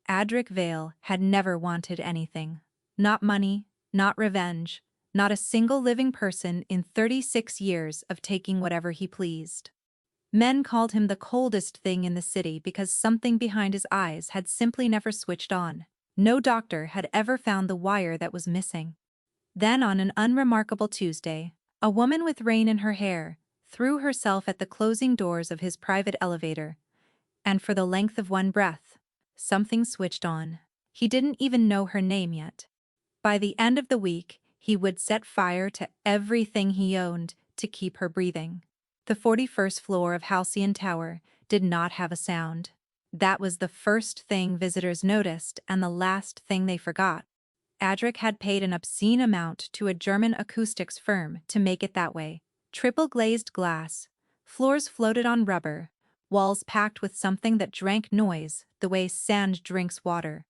Adric Vale had never wanted anything. Not money, not revenge, not a single living person in 36 years of taking whatever he pleased. Men called him the coldest thing in the city because something behind his eyes had simply never switched on. No doctor had ever found the wire that was missing. Then on an unremarkable Tuesday, a woman with rain in her hair threw herself at the closing doors of his private elevator, and for the length of one breath, something switched on. He didn't even know her name yet. By the end of the week, he would set fire to everything he owned to keep her breathing. The 41st floor of Halcyon Tower did not have a sound. That was the first thing visitors noticed and the last thing they forgot. Adric had paid an obscene amount to a German acoustics firm to make it that way. Triple glazed glass, floors floated on rubber, walls packed with something that drank noise the way sand drinks water.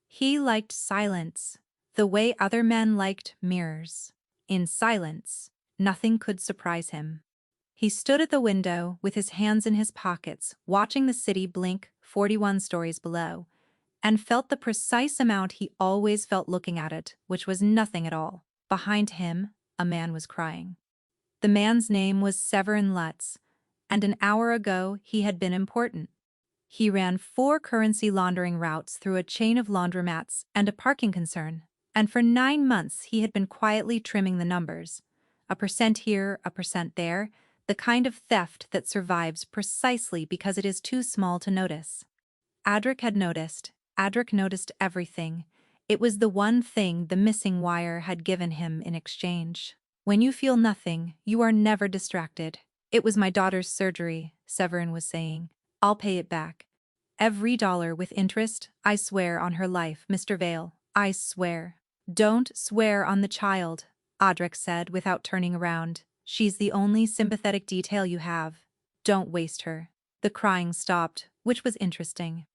He liked silence, the way other men liked mirrors. In silence, nothing could surprise him. He stood at the window with his hands in his pockets, watching the city blink 41 stories below, and felt the precise amount he always felt looking at it, which was nothing at all. Behind him, a man was crying. The man's name was Severin Lutz, and an hour ago he had been important. He ran 4 currency laundering routes through a chain of laundromats and a parking concern, and for 9 months he had been quietly trimming the numbers. A percent here, a percent there, the kind of theft that survives precisely because it is too small to notice. Adric had noticed. Adric noticed everything. It was the one thing the missing wire had given him in exchange. When you feel nothing, you are never distracted. It was my daughter's surgery, Severin was saying. I'll pay it back. Every dollar with interest, I swear on her life, Mr. Vale. I swear. Don't swear on the child, Adric said without turning around. She's the only sympathetic detail you have. Don't waste her. The crying stopped, which was interesting.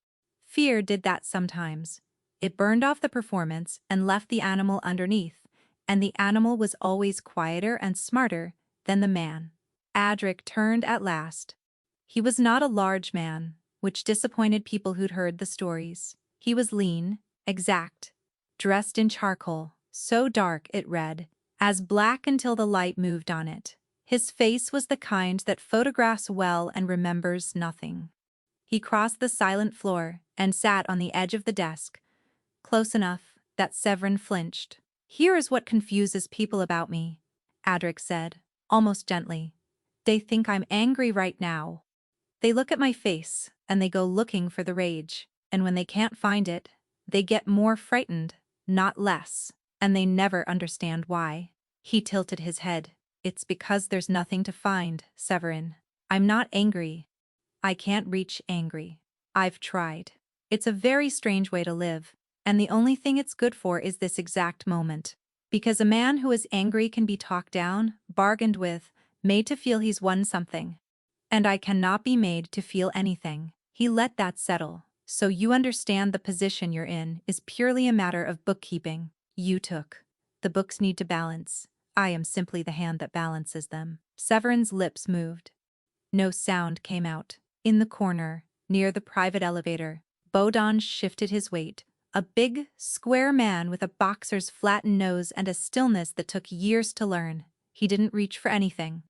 Fear did that sometimes. It burned off the performance and left the animal underneath, and the animal was always quieter and smarter than the man. Adric turned at last. He was not a large man, which disappointed people who'd heard the stories. He was lean, exact, dressed in charcoal, so dark it read, as black until the light moved on it. His face was the kind that photographs well and remembers nothing. He crossed the silent floor and sat on the edge of the desk, close enough that Severin flinched. Here is what confuses people about me, Adric said, almost gently. They think I'm angry right now. They look at my face and they go looking for the rage, and when they can't find it, they get more frightened, not less, and they never understand why. He tilted his head. It's because there's nothing to find, Severin. I'm not angry. I can't reach angry. I've tried. It's a very strange way to live, and the only thing it's good for is this exact moment. Because a man who is angry can be talked down, bargained with, made to feel he's won something. And I cannot be made to feel anything. He let that settle. So you understand the position you're in is purely a matter of bookkeeping. You took. The books need to balance. I am simply the hand that balances them. Severin's lips moved. No sound came out. In the corner, near the private elevator, Bodon shifted his weight. A big, square man with a boxer's flattened nose and a stillness that took years to learn. He didn't reach for anything.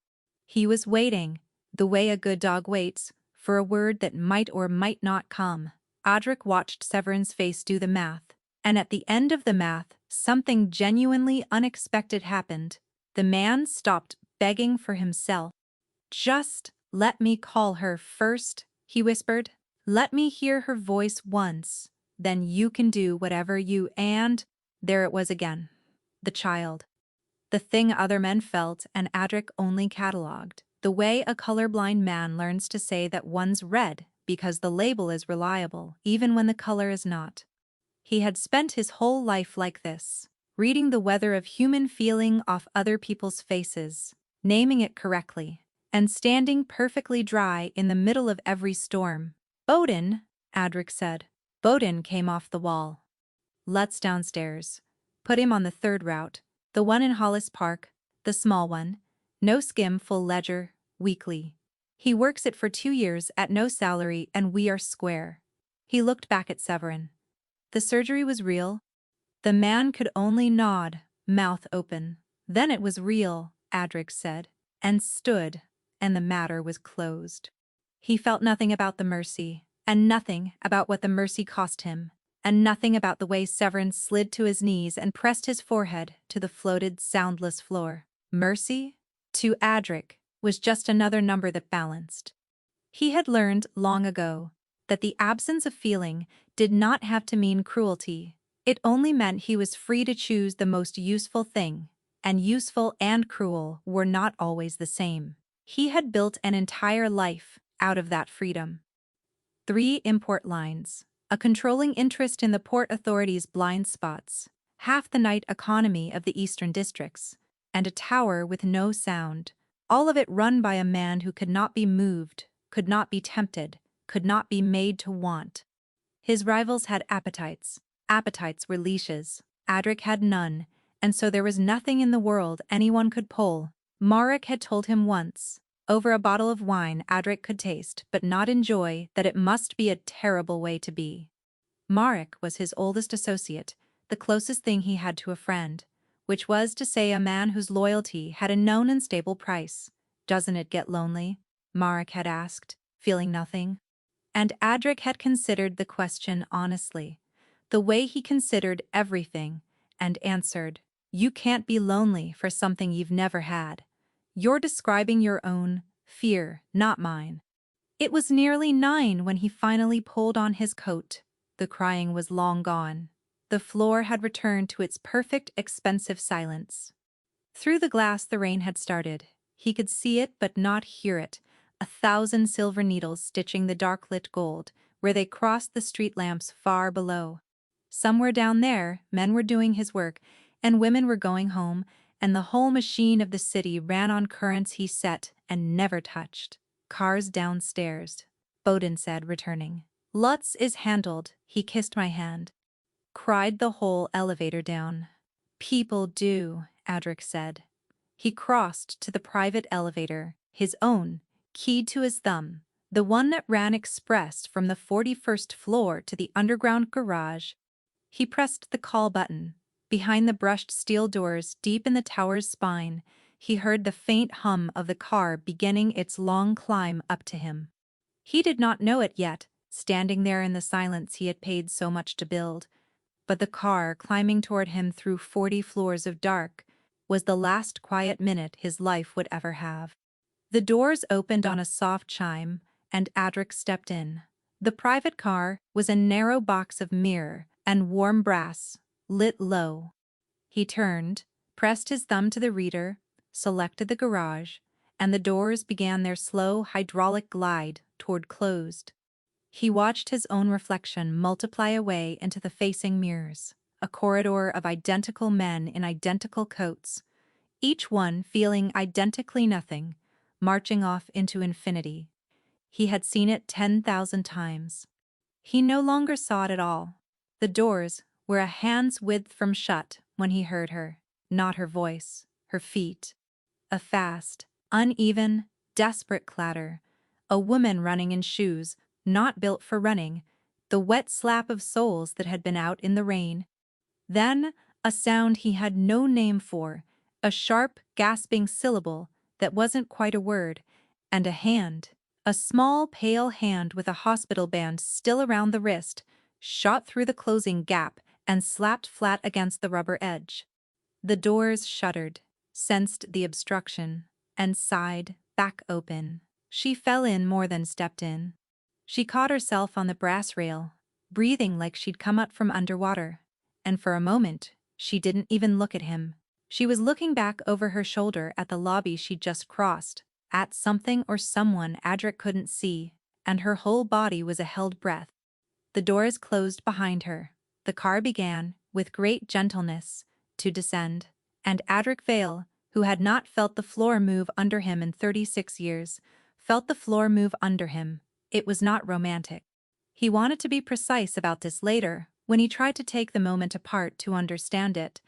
He was waiting, the way a good dog waits, for a word that might or might not come. Adric watched Severin's face do the math, and at the end of the math, something genuinely unexpected happened. The man stopped begging for himself. Just let me call her first, he whispered. Let me hear her voice once. Then you can do whatever you and... There it was again. The child. The thing other men felt and Adric only catalogued. The way a colorblind man learns to say that one's red because the label is reliable, even when the color is not. He had spent his whole life like this, reading the weather of human feeling off other people's faces, naming it correctly, and standing perfectly dry in the middle of every storm. Bodin, Adric said. Bodin came off the wall. Lutz downstairs. Put him on the 3rd route, the one in Hollis Park, the small one. No skim, full ledger, weekly. He works it for 2 years at no salary and we are square. He looked back at Severin. The surgery was real. The man could only nod, mouth open. Then it was real, Adric said, and stood, and the matter was closed. He felt nothing about the mercy, and nothing about what the mercy cost him, and nothing about the way Severin slid to his knees and pressed his forehead to the floated, soundless floor. Mercy, to Adric, was just another number that balanced. He had learned long ago that the absence of feeling did not have to mean cruelty. It only meant he was free to choose the most useful thing, and useful and cruel were not always the same. He had built an entire life out of that freedom. 3 import lines, a controlling interest in the port authorities' blind spots, half the night economy of the eastern districts, and a tower with no sound, all of it run by a man who could not be moved, could not be tempted, could not be made to want. His rivals had appetites. Appetites were leashes. Adric had none, and so there was nothing in the world anyone could pull. Marek had told him once, over a bottle of wine Adric could taste but not enjoy, that it must be a terrible way to be. Marek was his oldest associate, the closest thing he had to a friend, which was to say a man whose loyalty had a known and stable price. "Doesn't it get lonely?" Marek had asked, feeling nothing. And Adric had considered the question honestly, the way he considered everything, and answered, "You can't be lonely for something you've never had. You're describing your own fear, not mine." It was nearly 9 when he finally pulled on his coat. The crying was long gone. The floor had returned to its perfect, expensive silence. Through the glass the rain had started. He could see it but not hear it, 1,000 silver needles stitching the dark-lit gold, where they crossed the street lamps far below. Somewhere down there, men were doing his work, and women were going home, and the whole machine of the city ran on currents he set and never touched. "Cars downstairs," Bowden said, returning. "Lutz is handled." He kissed my hand. Cried the whole elevator down. "People do," Adric said. He crossed to the private elevator, his own, keyed to his thumb, the one that ran express from the 41st floor to the underground garage. He pressed the call button. Behind the brushed steel doors deep in the tower's spine, he heard the faint hum of the car beginning its long climb up to him. He did not know it yet, standing there in the silence he had paid so much to build, but the car climbing toward him through 40 floors of dark was the last quiet minute his life would ever have. The doors opened on a soft chime, and Adric stepped in. The private car was a narrow box of mirror and warm brass, lit low. He turned, pressed his thumb to the reader, selected the garage, and the doors began their slow hydraulic glide toward closed. He watched his own reflection multiply away into the facing mirrors, a corridor of identical men in identical coats, each one feeling identically nothing, marching off into infinity. He had seen it 10,000 times. He no longer saw it at all. The doors were a hand's width from shut when he heard her, not her voice, her feet. A fast, uneven, desperate clatter. A woman running in shoes, not built for running, the wet slap of soles that had been out in the rain. Then, a sound he had no name for, a sharp, gasping syllable that wasn't quite a word, and a hand, a small, pale hand with a hospital band still around the wrist, shot through the closing gap and slapped flat against the rubber edge. The doors shuddered, sensed the obstruction, and sighed, back open. She fell in more than stepped in. She caught herself on the brass rail, breathing like she'd come up from underwater, and for a moment, she didn't even look at him. She was looking back over her shoulder at the lobby she'd just crossed, at something or someone Adric couldn't see, and her whole body was a held breath. The doors closed behind her. The car began, with great gentleness, to descend, and Adric Vale, who had not felt the floor move under him in 36 years, felt the floor move under him. It was not romantic. He wanted to be precise about this later, when he tried to take the moment apart to understand it,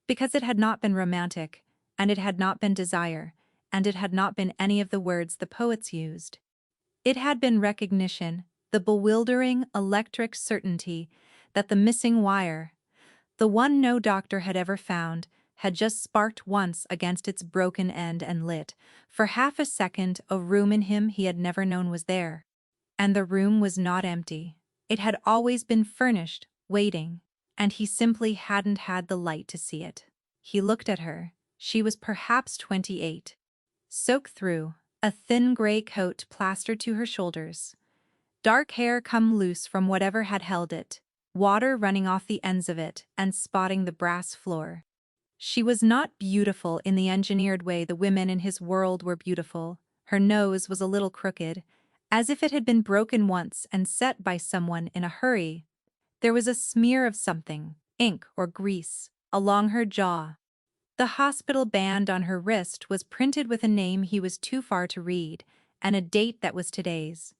because it had not been romantic, and it had not been desire, and it had not been any of the words the poets used. It had been recognition, the bewildering, electric certainty that the missing wire, the one no doctor had ever found, had just sparked once against its broken end and lit, for half a second, a room in him he had never known was there. And the room was not empty. It had always been furnished, waiting, and he simply hadn't had the light to see it. He looked at her. She was perhaps 28. Soaked through, a thin gray coat plastered to her shoulders. Dark hair come loose from whatever had held it, water running off the ends of it and spotting the brass floor. She was not beautiful in the engineered way the women in his world were beautiful. Her nose was a little crooked, as if it had been broken once and set by someone in a hurry. There was a smear of something, ink or grease, along her jaw. The hospital band on her wrist was printed with a name he was too far to read, and a date that was today's.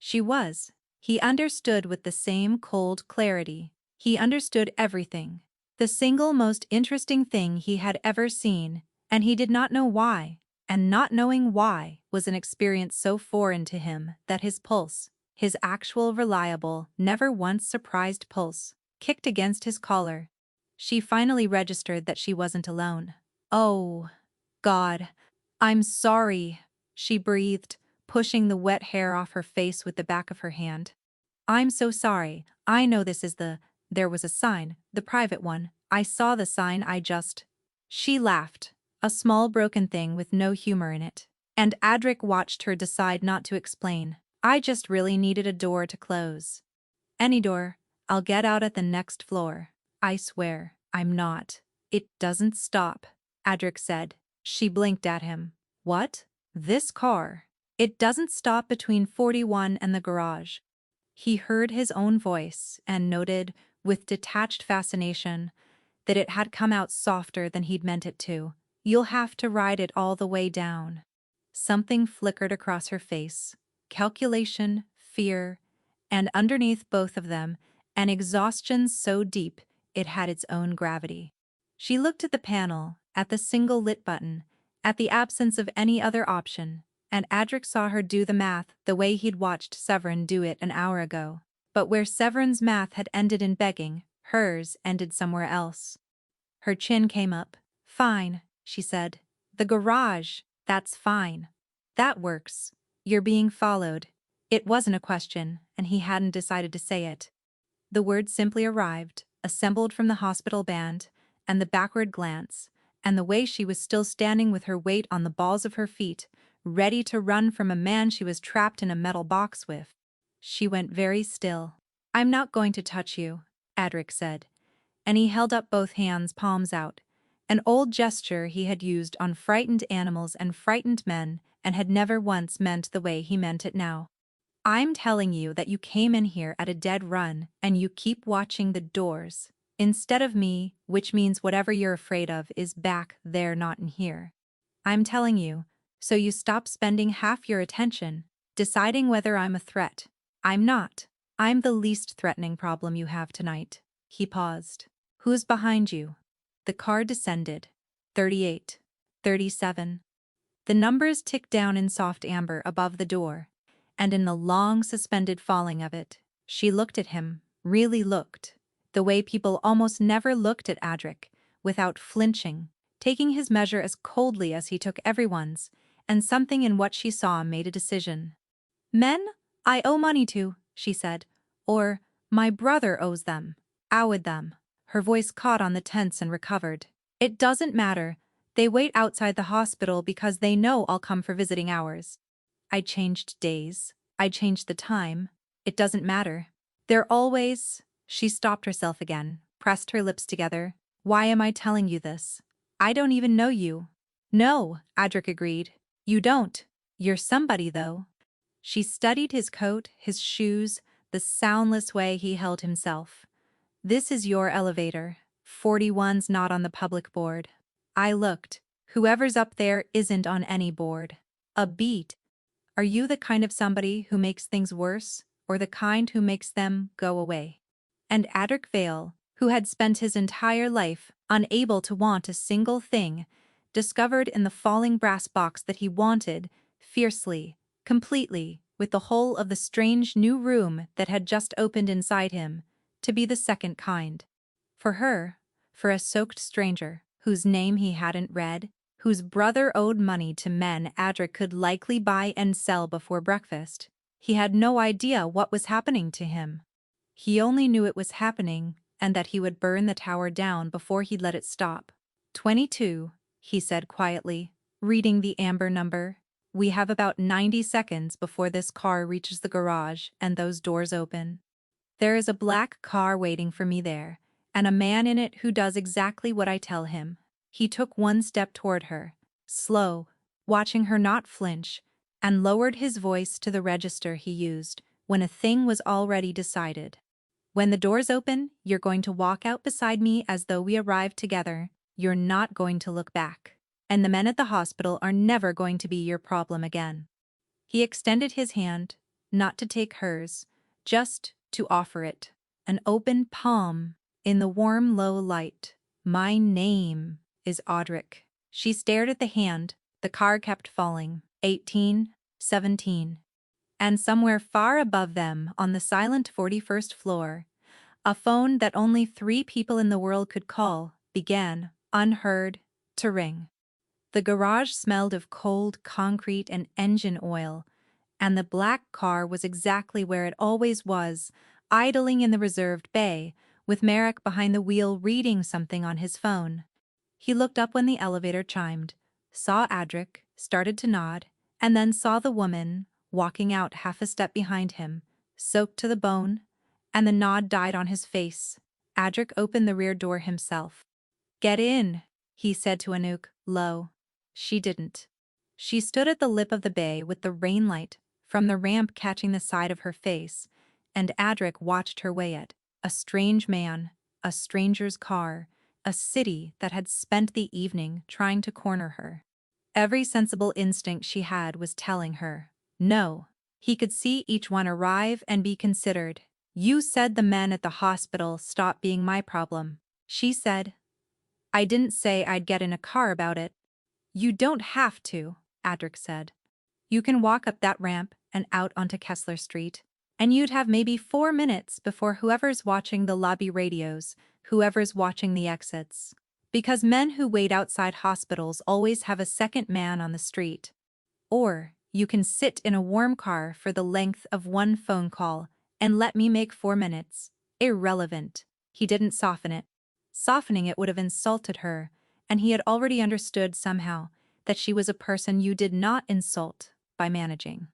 He understood with the same cold clarity. He understood everything. The single most interesting thing he had ever seen, and he did not know why, and not knowing why was an experience so foreign to him that his pulse, his actual reliable, never once surprised pulse, kicked against his collar. She finally registered that she wasn't alone. "Oh, God, I'm sorry," she breathed, pushing the wet hair off her face with the back of her hand. "I'm so sorry. I know this is there was a sign, the private one. I saw the sign, She laughed, a small broken thing with no humor in it. And Adric watched her decide not to explain. "I just really needed a door to close." "Any door. I'll get out at the next floor." "I swear, I'm not." "It doesn't stop," Adric said. She blinked at him. "What? This car? It doesn't stop between 41 and the garage." He heard his own voice and noted, with detached fascination, that it had come out softer than he'd meant it to. "You'll have to ride it all the way down." Something flickered across her face. Calculation, fear, and underneath both of them, an exhaustion so deep it had its own gravity. She looked at the panel, at the single lit button, at the absence of any other option, and Adric saw her do the math the way he'd watched Severin do it an hour ago. But where Severin's math had ended in begging, hers ended somewhere else. Her chin came up. "Fine," she said. "The garage, that's fine. That works. You're being followed." It wasn't a question, and he hadn't decided to say it. The word simply arrived, assembled from the hospital band, and the backward glance, and the way she was still standing with her weight on the balls of her feet, ready to run from a man she was trapped in a metal box with. She went very still. "I'm not going to touch you," Adric said, and he held up both hands, palms out, an old gesture he had used on frightened animals and frightened men and had never once meant the way he meant it now. "I'm telling you that you came in here at a dead run and you keep watching the doors, instead of me, which means whatever you're afraid of is back there, not in here. I'm telling you, so you stop spending half your attention deciding whether I'm a threat. I'm not. I'm the least threatening problem you have tonight." He paused. "Who's behind you?" The car descended. 38. 37. The numbers ticked down in soft amber above the door, and in the long suspended falling of it, she looked at him, really looked, the way people almost never looked at Adric, without flinching, taking his measure as coldly as he took everyone's, and something in what she saw made a decision. "Men, I owe money to," she said, "or my brother owes them. Owed them." Her voice caught on the tense and recovered. "It doesn't matter. They wait outside the hospital because they know I'll come for visiting hours. I changed days. I changed the time. It doesn't matter. They're always—" She stopped herself again, pressed her lips together. "Why am I telling you this? I don't even know you." "No," Adric agreed. "You don't. You're somebody, though." She studied his coat, his shoes, the soundless way he held himself. "This is your elevator. 41's not on the public board." I looked. "Whoever's up there isn't on any board." A beat. "Are you the kind of somebody who makes things worse, or the kind who makes them go away?" And Adric Vale, who had spent his entire life unable to want a single thing, discovered in the falling brass box that he wanted, fiercely, completely, with the whole of the strange new room that had just opened inside him, to be the second kind. For her, for a soaked stranger, whose name he hadn't read, whose brother owed money to men Adric could likely buy and sell before breakfast, he had no idea what was happening to him. He only knew it was happening and that he would burn the tower down before he'd let it stop. 22, he said quietly, reading the amber number. We have about 90 seconds before this car reaches the garage and those doors open. There is a black car waiting for me there, and a man in it who does exactly what I tell him. He took one step toward her, slow, watching her not flinch, and lowered his voice to the register he used when a thing was already decided. When the doors open, you're going to walk out beside me as though we arrived together. You're not going to look back. And the men at the hospital are never going to be your problem again. He extended his hand, not to take hers, just to offer it, an open palm, in the warm low light. My name is Audric. She stared at the hand. The car kept falling. 18, 17. And somewhere far above them, on the silent 41st floor, a phone that only 3 people in the world could call began, unheard, to ring. The garage smelled of cold concrete and engine oil, and the black car was exactly where it always was, idling in the reserved bay, with Merrick behind the wheel reading something on his phone. He looked up when the elevator chimed, saw Adric, started to nod, and then saw the woman, walking out half a step behind him, soaked to the bone, and the nod died on his face. Adric opened the rear door himself. "Get in," he said to Anouk, low. She didn't. She stood at the lip of the bay with the rain light from the ramp catching the side of her face, and Adric watched her weigh it. A strange man, a stranger's car, a city that had spent the evening trying to corner her. Every sensible instinct she had was telling her, no. He could see each one arrive and be considered. You said the men at the hospital stopped being my problem, she said. I didn't say I'd get in a car about it. You don't have to, Adric said. You can walk up that ramp and out onto Kessler Street, and you'd have maybe 4 minutes before whoever's watching the lobby radios, whoever's watching the exits. Because men who wait outside hospitals always have a second man on the street. Or you can sit in a warm car for the length of one phone call and let me make 4 minutes. Irrelevant. He didn't soften it. Softening it would have insulted her, and he had already understood somehow that she was a person you did not insult by managing.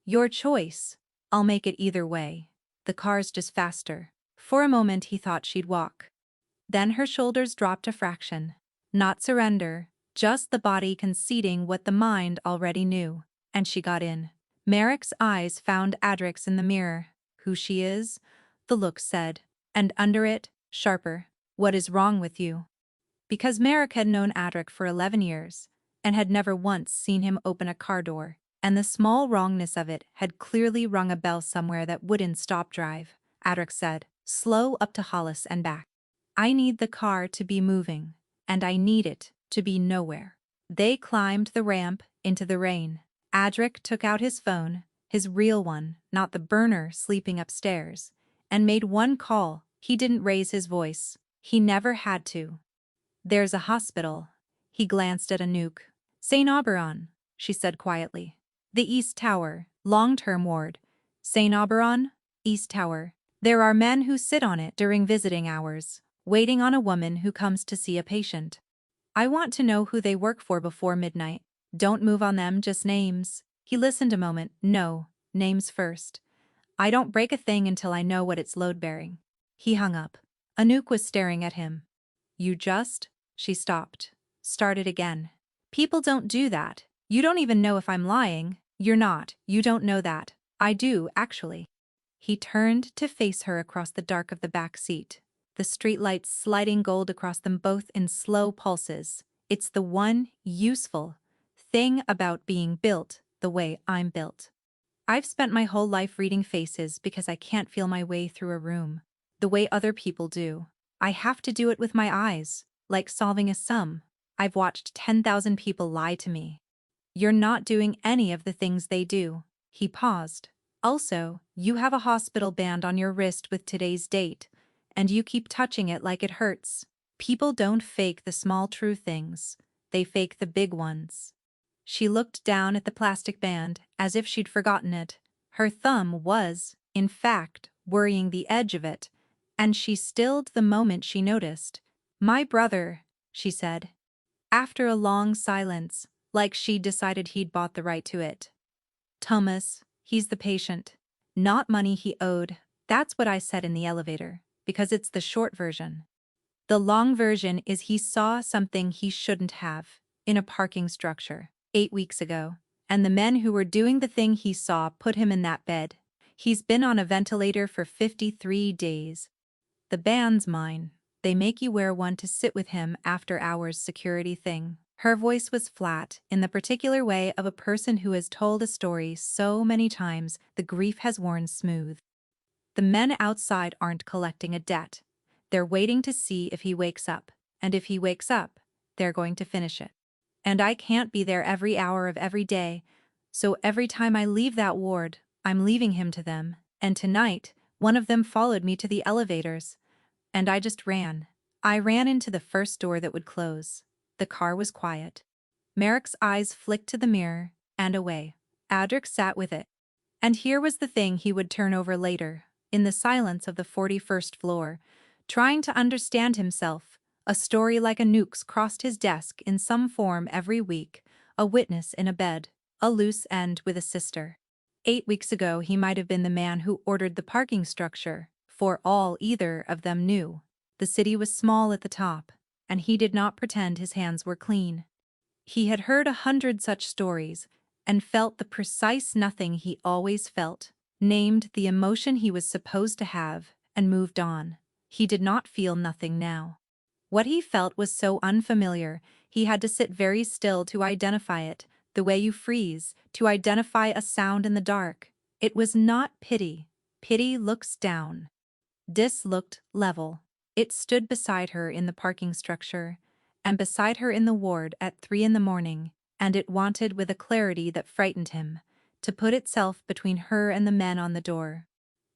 Your choice. I'll make it either way. The car's just faster. For a moment he thought she'd walk. Then her shoulders dropped a fraction. Not surrender, just the body conceding what the mind already knew. And she got in. Merrick's eyes found Adric's in the mirror. Who she is? The look said. And under it, sharper. What is wrong with you? Because Merrick had known Adric for 11 years, and had never once seen him open a car door, and the small wrongness of it had clearly rung a bell somewhere that wouldn't stop drive. Adric said, slow up to Hollis and back. I need the car to be moving, and I need it to be nowhere. They climbed the ramp into the rain. Adric took out his phone, his real one, not the burner sleeping upstairs, and made one call. He didn't raise his voice. He never had to. There's a hospital. He glanced at Anouk. St. Auberon, she said quietly. The East Tower, long-term ward. St. Auberon, East Tower. There are men who sit on it during visiting hours, waiting on a woman who comes to see a patient. I want to know who they work for before midnight. Don't move on them, just names. He listened a moment. No, names first. I don't break a thing until I know what it's load-bearing. He hung up. Anouk was staring at him. You just? She stopped. Started again. People don't do that. You don't even know if I'm lying. You're not. You don't know that. I do, actually. He turned to face her across the dark of the back seat, the streetlights sliding gold across them both in slow pulses. It's the one useful thing about being built the way I'm built. I've spent my whole life reading faces because I can't feel my way through a room the way other people do. I have to do it with my eyes, like solving a sum. I've watched 10,000 people lie to me. You're not doing any of the things they do. He paused. Also, you have a hospital band on your wrist with today's date. and you keep touching it like it hurts. People don't fake the small true things, they fake the big ones. She looked down at the plastic band as if she'd forgotten it. Her thumb was, in fact, worrying the edge of it, and she stilled the moment she noticed. "My brother," she said, after a long silence, like she'd decided he'd bought the right to it. "Thomas, he's the patient. Not money he owed, that's what I said in the elevator, because it's the short version. The long version is he saw something he shouldn't have, in a parking structure, 8 weeks ago, and the men who were doing the thing he saw put him in that bed. He's been on a ventilator for 53 days. The band's mine. They make you wear one to sit with him after hours security thing." Her voice was flat, in the particular way of a person who has told a story so many times the grief has worn smooth. "The men outside aren't collecting a debt. They're waiting to see if he wakes up, and if he wakes up, they're going to finish it. And I can't be there every hour of every day, so every time I leave that ward, I'm leaving him to them, and tonight, one of them followed me to the elevators. And I just ran. I ran into the first door that would close. The car was quiet." Merrick's eyes flicked to the mirror, and away. Adric sat with it. And here was the thing he would turn over later, in the silence of the 41st floor, trying to understand himself. A story like a nuke's crossed his desk in some form every week, a witness in a bed, a loose end with a sister. 8 weeks ago he might have been the man who ordered the parking structure, for all either of them knew. The city was small at the top, and he did not pretend his hands were clean. He had heard 100 such stories, and felt the precise nothing he always felt, named the emotion he was supposed to have, and moved on. He did not feel nothing now. What he felt was so unfamiliar, he had to sit very still to identify it, the way you freeze, to identify a sound in the dark. It was not pity. Pity looks down. Dis looked level. It stood beside her in the parking structure, and beside her in the ward at 3 in the morning, and it wanted with a clarity that frightened him, to put itself between her and the men on the door.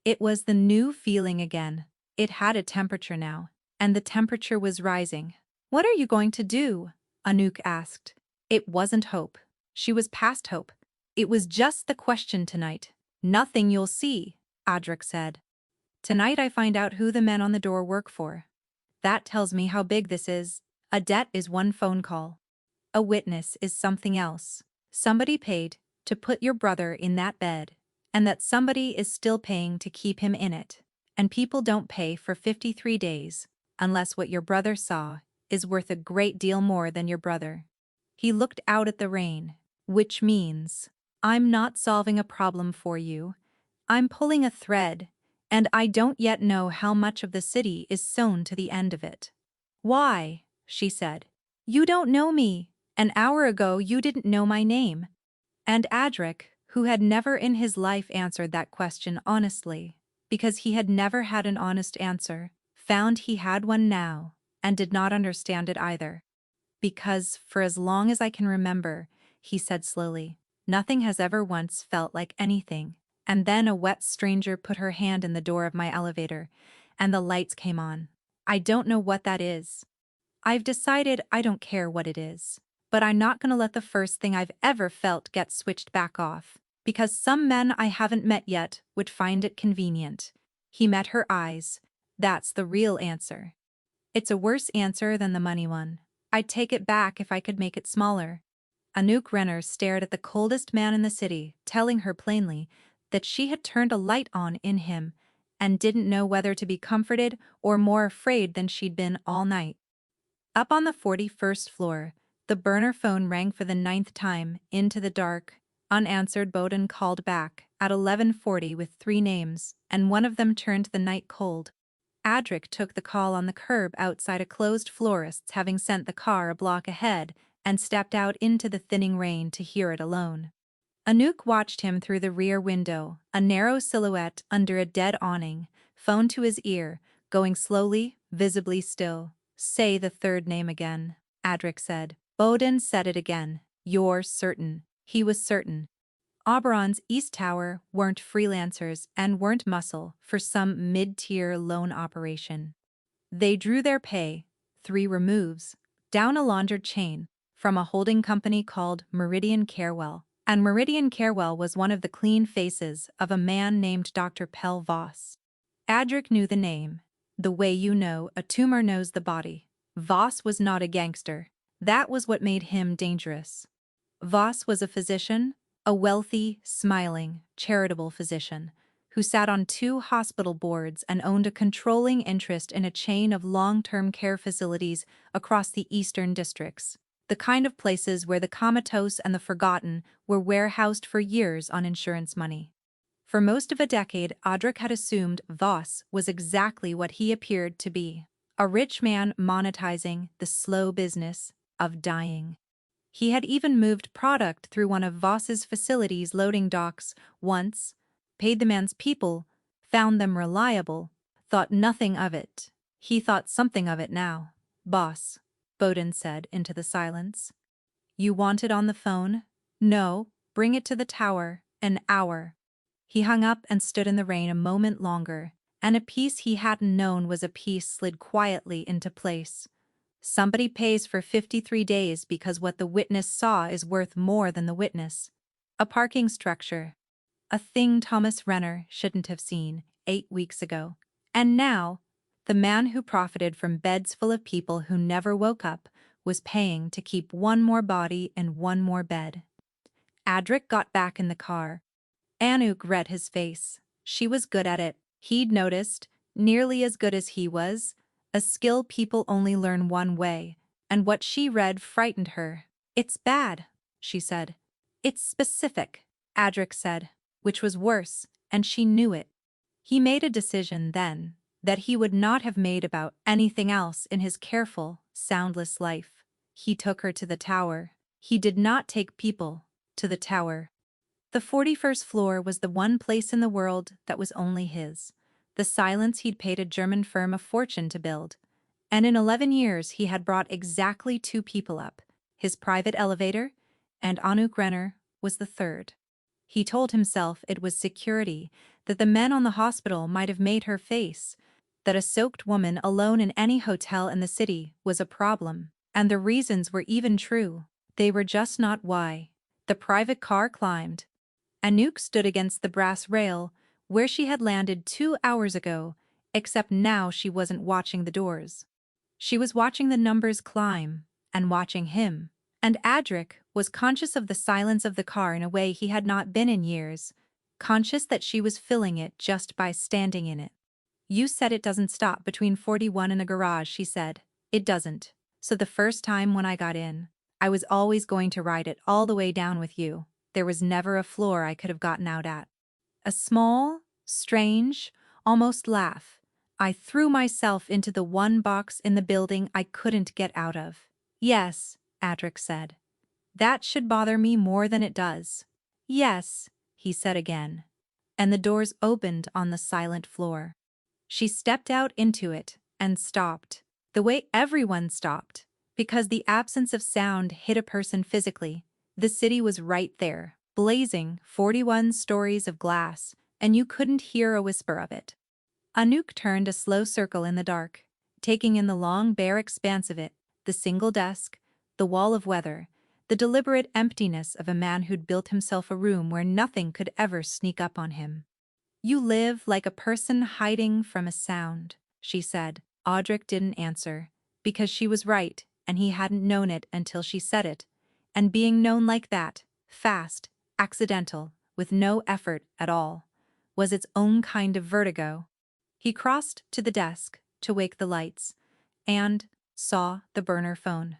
It was the new feeling again. It had a temperature now, and the temperature was rising. "What are you going to do?" Anouk asked. It wasn't hope. She was past hope. It was just the question tonight. "Nothing you'll see," Adric said. "Tonight I find out who the men on the door work for. That tells me how big this is. A debt is one phone call. A witness is something else. Somebody paid to put your brother in that bed, and that somebody is still paying to keep him in it. And people don't pay for 53 days, unless what your brother saw is worth a great deal more than your brother." He looked out at the rain, "Which means, I'm not solving a problem for you. I'm pulling a thread, and I don't yet know how much of the city is sewn to the end of it." "Why?" she said. "You don't know me. An hour ago you didn't know my name." And Adric, who had never in his life answered that question honestly, because he had never had an honest answer, found he had one now, and did not understand it either. "Because, for as long as I can remember," he said slowly, "nothing has ever once felt like anything." And then a wet stranger put her hand in the door of my elevator, and the lights came on. "I don't know what that is. I've decided I don't care what it is. But I'm not gonna let the first thing I've ever felt get switched back off, because some men I haven't met yet would find it convenient." He met her eyes. "That's the real answer. It's a worse answer than the money one. I'd take it back if I could make it smaller." Anouk Renner stared at the coldest man in the city, telling her plainly that she had turned a light on in him and didn't know whether to be comforted or more afraid than she'd been all night. Up on the 41st floor, the burner phone rang for the 9th time. Into the dark, unanswered, Bowden called back at 11:40 with 3 names, and one of them turned the night cold. Adric took the call on the curb outside a closed florist's, having sent the car a block ahead, and stepped out into the thinning rain to hear it alone. Anouk watched him through the rear window, a narrow silhouette under a dead awning, phone to his ear, going slowly, visibly still. "Say the third name again," Adric said. Bowden said it again. "You're certain." He was certain. Oberon's East Tower weren't freelancers and weren't muscle for some mid-tier loan operation. They drew their pay, 3 removes, down a laundered chain from a holding company called Meridian Carewell, and Meridian Carewell was one of the clean faces of a man named Dr. Pell Voss. Adric knew the name, the way you know a tumor knows the body. Voss was not a gangster. That was what made him dangerous. Voss was a physician, a wealthy, smiling, charitable physician, who sat on 2 hospital boards and owned a controlling interest in a chain of long-term care facilities across the eastern districts, the kind of places where the comatose and the forgotten were warehoused for years on insurance money. For most of a decade, Adric had assumed Voss was exactly what he appeared to be, a rich man monetizing the slow business of dying. He had even moved product through one of Voss's facilities' loading docks once, paid the man's people, found them reliable, thought nothing of it. He thought something of it now. "Boss," Bowden said into the silence. "You want it on the phone?" "No, bring it to the tower, an hour." He hung up and stood in the rain a moment longer, and a piece he hadn't known was a piece slid quietly into place. Somebody pays for 53 days because what the witness saw is worth more than the witness. A parking structure. A thing Thomas Renner shouldn't have seen 8 weeks ago. And now, the man who profited from beds full of people who never woke up was paying to keep one more body in one more bed. Adric got back in the car. Anouk read his face. She was good at it, he'd noticed, nearly as good as he was, a skill people only learn one way, and what she read frightened her. "It's bad," she said. "It's specific," Adric said, which was worse, and she knew it. He made a decision then that he would not have made about anything else in his careful, soundless life. He took her to the tower. He did not take people to the tower. The 41st floor was the one place in the world that was only his. The silence he'd paid a German firm a fortune to build. And in 11 years he had brought exactly 2 people up, his private elevator, and Anouk Renner was the third. He told himself it was security, that the men on the hospital might have made her face, that a soaked woman alone in any hotel in the city was a problem, and the reasons were even true. They were just not why. The private car climbed. Anouk stood against the brass rail, where she had landed 2 hours ago, except now she wasn't watching the doors. She was watching the numbers climb, and watching him. And Adric was conscious of the silence of the car in a way he had not been in years, conscious that she was filling it just by standing in it. "You said it doesn't stop between 41 and a garage," she said. "It doesn't. So the first time when I got in, I was always going to ride it all the way down with you. There was never a floor I could have gotten out at." A small, strange, almost laugh. "I threw myself into the one box in the building I couldn't get out of." "Yes," Adric said. "That should bother me more than it does." "Yes," he said again. And the doors opened on the silent floor. She stepped out into it and stopped, the way everyone stopped, because the absence of sound hit a person physically. The city was right there, blazing 41 stories of glass, and you couldn't hear a whisper of it. Anouk turned a slow circle in the dark, taking in the long bare expanse of it, the single desk, the wall of weather, the deliberate emptiness of a man who'd built himself a room where nothing could ever sneak up on him. "You live like a person hiding from a sound," she said. Adric didn't answer, because she was right, and he hadn't known it until she said it. And being known like that, fast, accidental, with no effort at all, was its own kind of vertigo. He crossed to the desk to wake the lights, and saw the burner phone.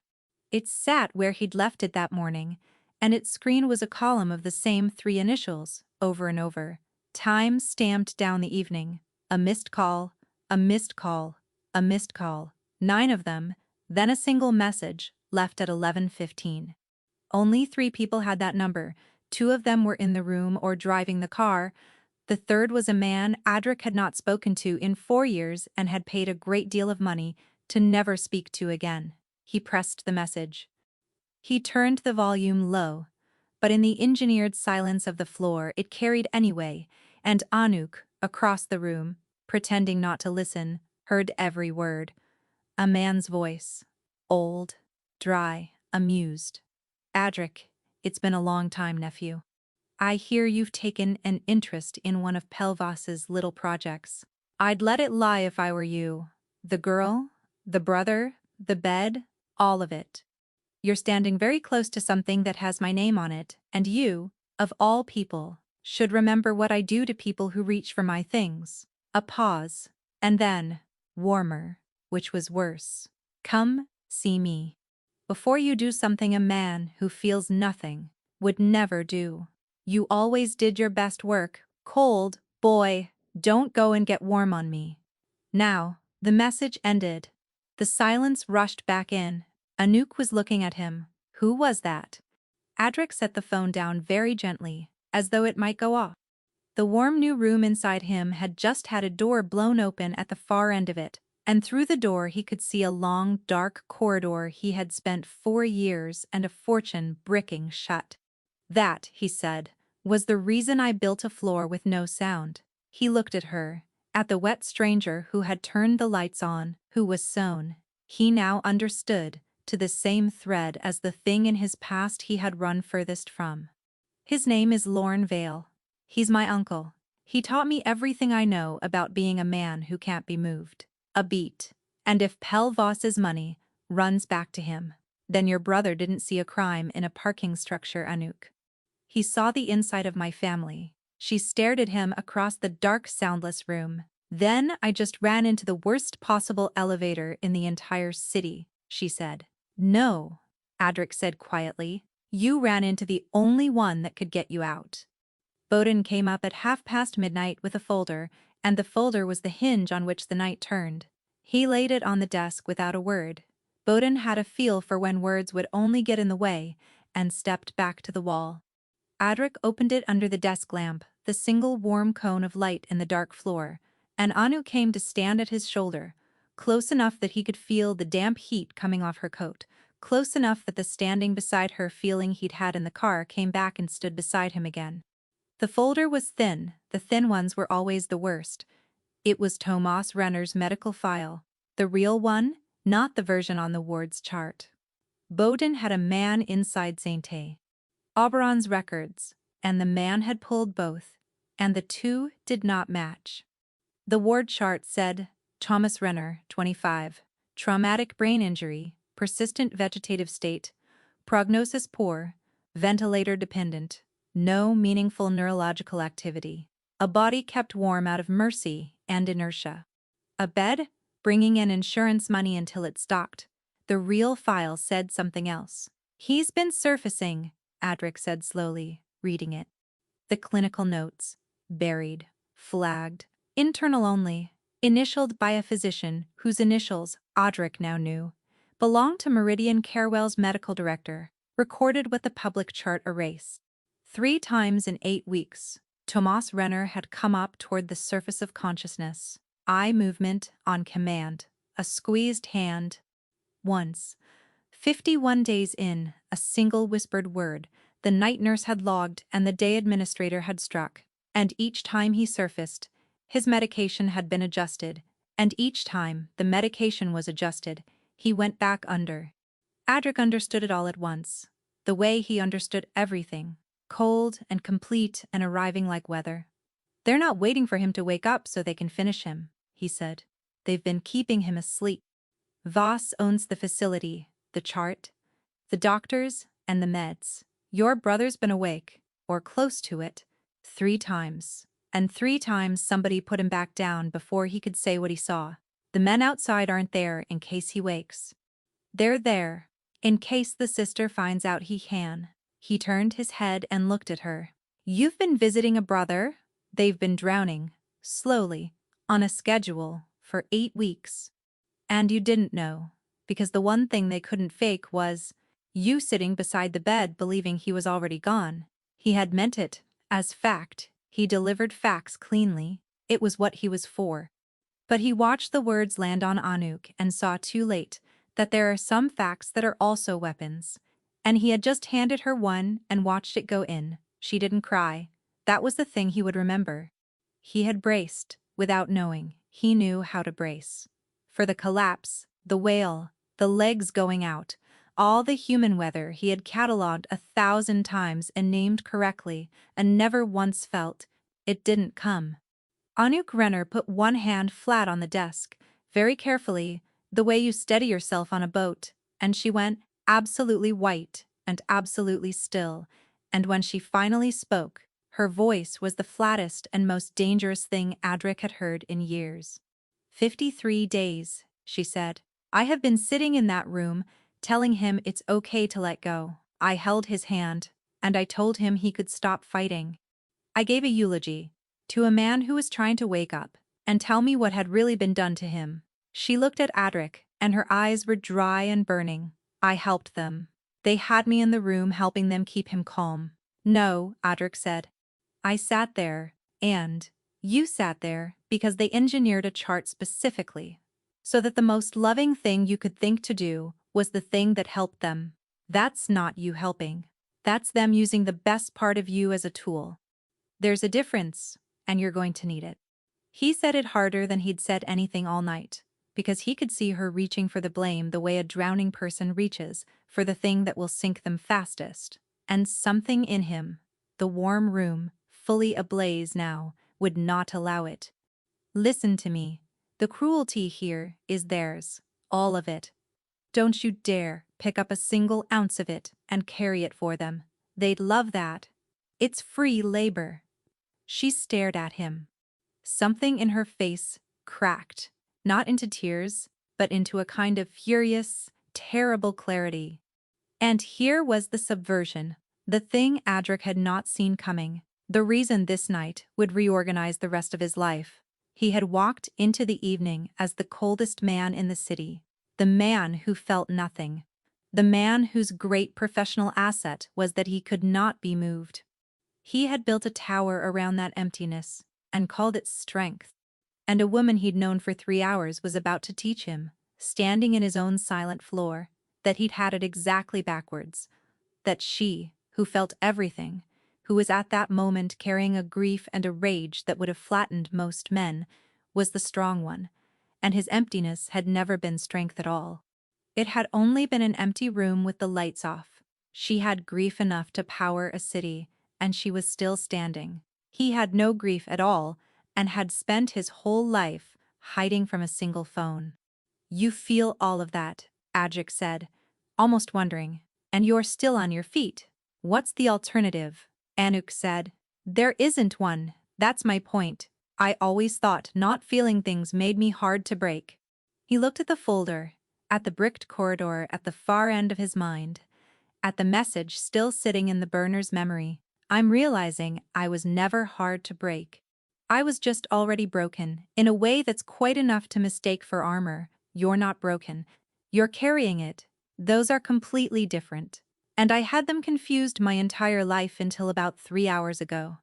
It sat where he'd left it that morning, and its screen was a column of the same 3 initials, over and over. Time stamped down the evening. A missed call, a missed call, a missed call. 9 of them, then a single message, left at 11:15. Only 3 people had that number. 2 of them were in the room or driving the car. The third was a man Adric had not spoken to in 4 years and had paid a great deal of money to never speak to again. He pressed the message. He turned the volume low. but in the engineered silence of the floor it carried anyway, and Anuk, across the room, pretending not to listen, heard every word. A man's voice. Old, dry, amused. Adric, it's been a long time, nephew. I hear you've taken an interest in one of Pelvas's little projects. I'd let it lie if I were you. The girl, the brother, the bed, all of it. You're standing very close to something that has my name on it, and you, of all people, should remember what I do to people who reach for my things. A pause, and then, warmer, which was worse. Come, see me. Before you do something a man who feels nothing would never do. You always did your best work. Cold, boy, don't go and get warm on me. Now, the message ended. The silence rushed back in. Anouk was looking at him. Who was that? Adric set the phone down very gently, as though it might go off. The warm new room inside him had just had a door blown open at the far end of it, and through the door he could see a long, dark corridor he had spent 4 years and a fortune bricking shut. That, he said, was the reason I built a floor with no sound. He looked at her, at the wet stranger who had turned the lights on, who was sewn. He now understood, to the same thread as the thing in his past he had run furthest from. His name is Lorne Vale. He's my uncle. He taught me everything I know about being a man who can't be moved. A beat. And if Pelvas's money runs back to him, then your brother didn't see a crime in a parking structure, Anouk. He saw the inside of my family. She stared at him across the dark, soundless room. Then I just ran into the worst possible elevator in the entire city, she said. No, Adric said quietly. You ran into the only one that could get you out. Bowden came up at midnight with a folder, and the folder was the hinge on which the night turned. He laid it on the desk without a word. Bowden had a feel for when words would only get in the way, and stepped back to the wall. Adric opened it under the desk lamp, the single warm cone of light in the dark floor, and Anu came to stand at his shoulder, close enough that he could feel the damp heat coming off her coat, close enough that the standing beside her feeling he'd had in the car came back and stood beside him again. The folder was thin, the thin ones were always the worst. It was Tomas Renner's medical file, the real one, not the version on the ward's chart. Bowden had a man inside Sainte Auberon's records, and the man had pulled both, and the two did not match. The ward chart said, Thomas Renner, 25, traumatic brain injury, persistent vegetative state, prognosis poor, ventilator dependent, no meaningful neurological activity, a body kept warm out of mercy and inertia. A bed, bringing in insurance money until it stocked. The real file said something else. He's been surfacing, Adric said slowly, reading it. The clinical notes. Buried. Flagged. Internal only. Initialed by a physician whose initials, Adric now knew, belonged to Meridian Carewell's medical director, recorded what the public chart erased. 3 times in 8 weeks, Tomas Renner had come up toward the surface of consciousness. Eye movement on command. A squeezed hand. Once. 51 days in, a single whispered word, the night nurse had logged and the day administrator had struck, and each time he surfaced, his medication had been adjusted, and each time the medication was adjusted, he went back under. Adric understood it all at once, the way he understood everything, cold and complete and arriving like weather. They're not waiting for him to wake up so they can finish him, he said. They've been keeping him asleep. Voss owns the facility, the chart, the doctors, and the meds. Your brother's been awake, or close to it, 3 times. And 3 times somebody put him back down before he could say what he saw. The men outside aren't there in case he wakes. They're there, in case the sister finds out he can. He turned his head and looked at her. You've been visiting a brother? They've been drowning, slowly, on a schedule, for 8 weeks. And you didn't know, because the one thing they couldn't fake was you sitting beside the bed believing he was already gone. He had meant it, as fact. He delivered facts cleanly. It was what he was for. But he watched the words land on Anouk and saw too late that there are some facts that are also weapons. And he had just handed her one and watched it go in. She didn't cry. That was the thing he would remember. He had braced, without knowing. He knew how to brace. For the collapse, the wail, the legs going out, all the human weather he had catalogued 1,000 times and named correctly, and never once felt, it didn't come. Anouk Renner put one hand flat on the desk, very carefully, the way you steady yourself on a boat, and she went absolutely white and absolutely still, and when she finally spoke, her voice was the flattest and most dangerous thing Adric had heard in years. 53 days, she said. I have been sitting in that room, telling him it's okay to let go. I held his hand, and I told him he could stop fighting. I gave a eulogy to a man who was trying to wake up and tell me what had really been done to him. She looked at Adric, and her eyes were dry and burning. I helped them. They had me in the room helping them keep him calm. No, Adric said. I sat there, and you sat there because they engineered a chart specifically, so that the most loving thing you could think to do was the thing that helped them. That's not you helping. That's them using the best part of you as a tool. There's a difference, and you're going to need it. He said it harder than he'd said anything all night, because he could see her reaching for the blame the way a drowning person reaches for the thing that will sink them fastest. And something in him, the warm room, fully ablaze now, would not allow it. Listen to me. The cruelty here is theirs, all of it. Don't you dare pick up a single ounce of it and carry it for them. They'd love that. It's free labor. She stared at him. Something in her face cracked, not into tears, but into a kind of furious, terrible clarity. And here was the subversion, the thing Adric had not seen coming, the reason this night would reorganize the rest of his life. He had walked into the evening as the coldest man in the city, the man who felt nothing, the man whose great professional asset was that he could not be moved. He had built a tower around that emptiness and called it strength. And a woman he'd known for 3 hours was about to teach him, standing in his own silent floor, that he'd had it exactly backwards. That she, who felt everything, who was at that moment carrying a grief and a rage that would have flattened most men, was the strong one, and his emptiness had never been strength at all. It had only been an empty room with the lights off. She had grief enough to power a city, and she was still standing. He had no grief at all, and had spent his whole life hiding from a single phone. You feel all of that, Adric said, almost wondering, and you're still on your feet. What's the alternative? Anouk said. There isn't one, that's my point. I always thought not feeling things made me hard to break. He looked at the folder, at the bricked corridor at the far end of his mind, at the message still sitting in the burner's memory. I'm realizing I was never hard to break. I was just already broken, in a way that's quite enough to mistake for armor. You're not broken. You're carrying it. Those are completely different. And I had them confused my entire life until about 3 hours ago.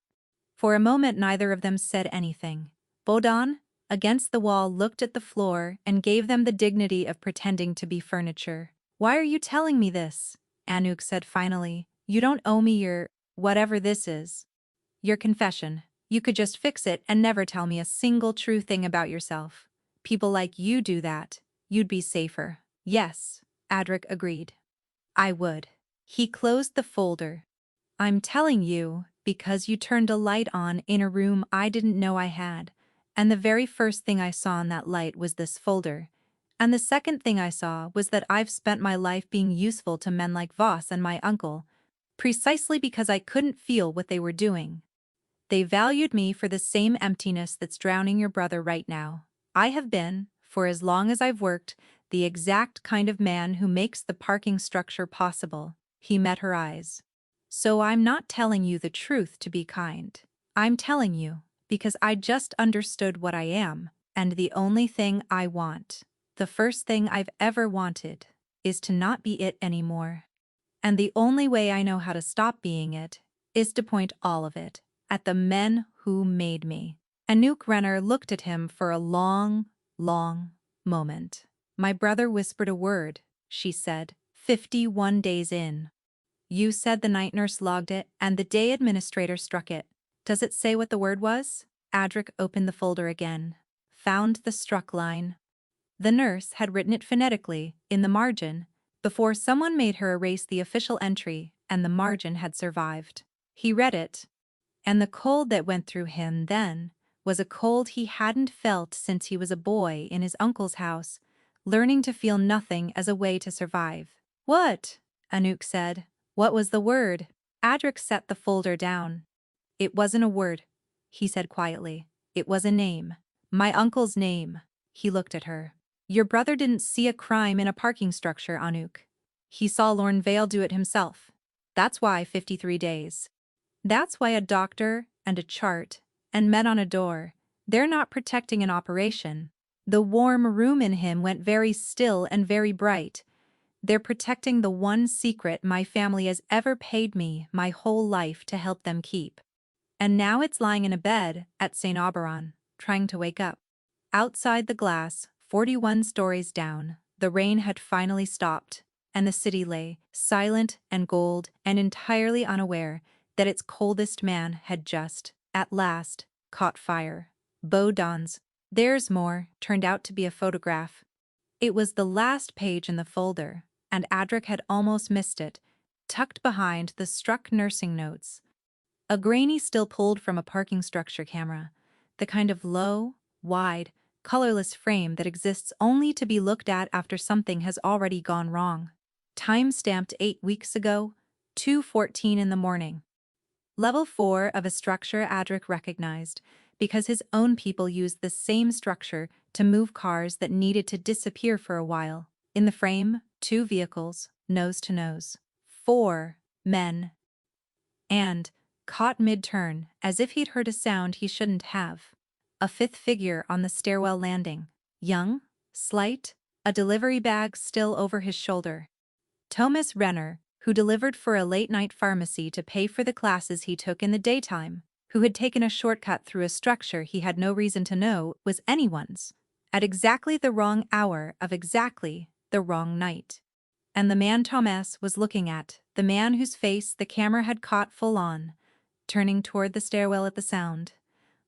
For a moment neither of them said anything. Baudin, against the wall, looked at the floor and gave them the dignity of pretending to be furniture. Why are you telling me this? Anouk said finally. You don't owe me your, whatever this is. Your confession. You could just fix it and never tell me a single true thing about yourself. People like you do that. You'd be safer. Yes, Adric agreed. I would. He closed the folder. I'm telling you because you turned a light on in a room I didn't know I had, and the very first thing I saw in that light was this folder. And the second thing I saw was that I've spent my life being useful to men like Voss and my uncle, precisely because I couldn't feel what they were doing. They valued me for the same emptiness that's drowning your brother right now. I have been, for as long as I've worked, the exact kind of man who makes the parking structure possible. He met her eyes. So I'm not telling you the truth to be kind. I'm telling you because I just understood what I am, and the only thing I want, the first thing I've ever wanted, is to not be it anymore. And the only way I know how to stop being it is to point all of it at the men who made me. Anouk Renner looked at him for a long, long moment. My brother whispered a word, she said, 51 days in. You said the night nurse logged it and the day administrator struck it. Does it say what the word was? Adric opened the folder again. Found the struck line. The nurse had written it phonetically, in the margin, before someone made her erase the official entry, and the margin had survived. He read it. And the cold that went through him then was a cold he hadn't felt since he was a boy in his uncle's house, learning to feel nothing as a way to survive. What? Anouk said. What was the word? Adric set the folder down. It wasn't a word, he said quietly. It was a name. My uncle's name. He looked at her. Your brother didn't see a crime in a parking structure, Anouk. He saw Lorne Vale do it himself. That's why 53 days. That's why a doctor and a chart and men on a door, they're not protecting an operation. The warm room in him went very still and very bright. They're protecting the one secret my family has ever paid me my whole life to help them keep. And now it's lying in a bed at St. Auberon, trying to wake up. Outside the glass, 41 stories down, the rain had finally stopped, and the city lay, silent and gold and entirely unaware that its coldest man had just, at last, caught fire. Baudon's "There's More" turned out to be a photograph. It was the last page in the folder, and Adric had almost missed it, tucked behind the struck nursing notes. A grainy still pulled from a parking structure camera, the kind of low, wide, colorless frame that exists only to be looked at after something has already gone wrong. Time stamped 8 weeks ago, 2:14 in the morning. Level 4 of a structure Adric recognized, because his own people used the same structure to move cars that needed to disappear for a while. In the frame, 2 vehicles, nose to nose. 4 men. And, caught mid-turn, as if he'd heard a sound he shouldn't have, a 5th figure on the stairwell landing. Young, slight, a delivery bag still over his shoulder. Thomas Renner, who delivered for a late-night pharmacy to pay for the classes he took in the daytime, who had taken a shortcut through a structure he had no reason to know was anyone's, at exactly the wrong hour of exactly the wrong night. And the man Thomas was looking at, the man whose face the camera had caught full on, turning toward the stairwell at the sound,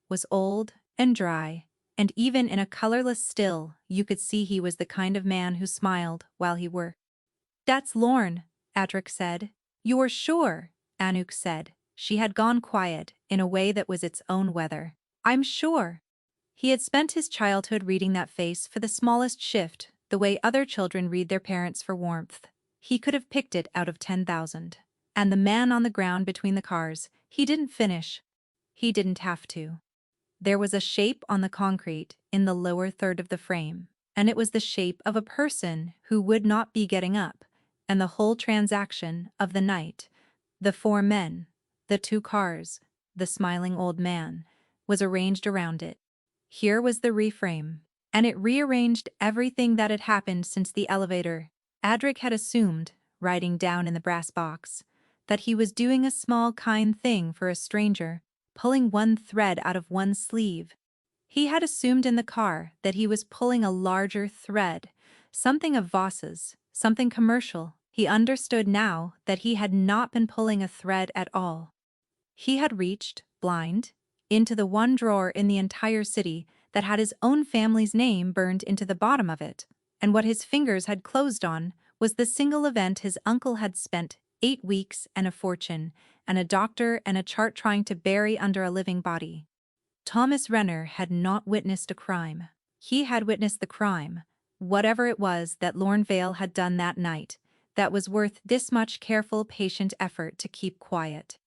was old and dry, and even in a colorless still you could see he was the kind of man who smiled while he worked. That's Lorne, Adric said. You're sure? Anouk said. She had gone quiet in a way that was its own weather. I'm sure. He had spent his childhood reading that face for the smallest shift, the way other children read their parents for warmth. He could have picked it out of 10,000. And the man on the ground between the cars, he didn't finish. He didn't have to. There was a shape on the concrete in the lower third of the frame, and it was the shape of a person who would not be getting up, and the whole transaction of the night, the 4 men, the 2 cars, the smiling old man, was arranged around it. Here was the reframe, and it rearranged everything that had happened since the elevator. Adric had assumed, writing down in the brass box, that he was doing a small kind thing for a stranger, pulling one thread out of one sleeve. He had assumed in the car that he was pulling a larger thread, something of Voss's, something commercial. He understood now that he had not been pulling a thread at all. He had reached, blind, into the one drawer in the entire city that had his own family's name burned into the bottom of it, and what his fingers had closed on was the single event his uncle had spent 8 weeks and a fortune, and a doctor and a chart trying to bury under a living body. Thomas Renner had not witnessed a crime. He had witnessed the crime, whatever it was that Lorne Vale had done that night, that was worth this much careful, patient effort to keep quiet.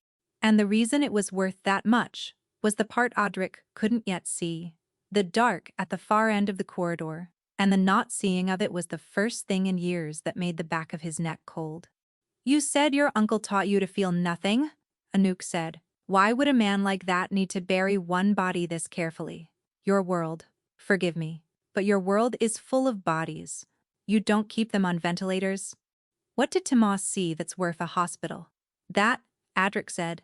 And the reason it was worth that much was the part Adric couldn't yet see, the dark at the far end of the corridor, and the not seeing of it was the first thing in years that made the back of his neck cold. You said your uncle taught you to feel nothing? Anouk said. Why would a man like that need to bury one body this carefully? Your world, forgive me, but your world is full of bodies. You don't keep them on ventilators? What did Tomas see that's worth a hospital? That, Adric said,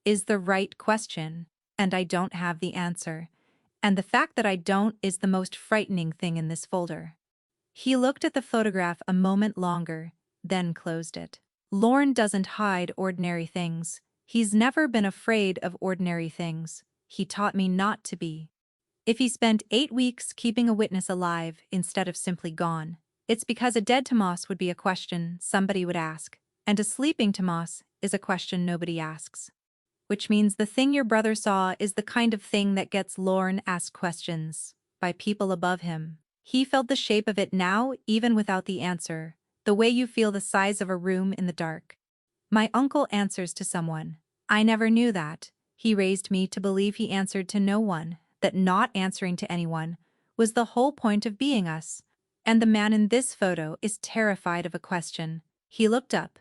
is the right question, and I don't have the answer. And the fact that I don't is the most frightening thing in this folder. He looked at the photograph a moment longer, then closed it. Lorne doesn't hide ordinary things. He's never been afraid of ordinary things. He taught me not to be. If he spent 8 weeks keeping a witness alive instead of simply gone, it's because a dead Tomas would be a question somebody would ask, and a sleeping Tomas is a question nobody asks. Which means the thing your brother saw is the kind of thing that gets Lorne asked questions by people above him. He felt the shape of it now, even without the answer, the way you feel the size of a room in the dark. My uncle answers to someone. I never knew that. He raised me to believe he answered to no one, that not answering to anyone was the whole point of being us. And the man in this photo is terrified of a question. He looked up.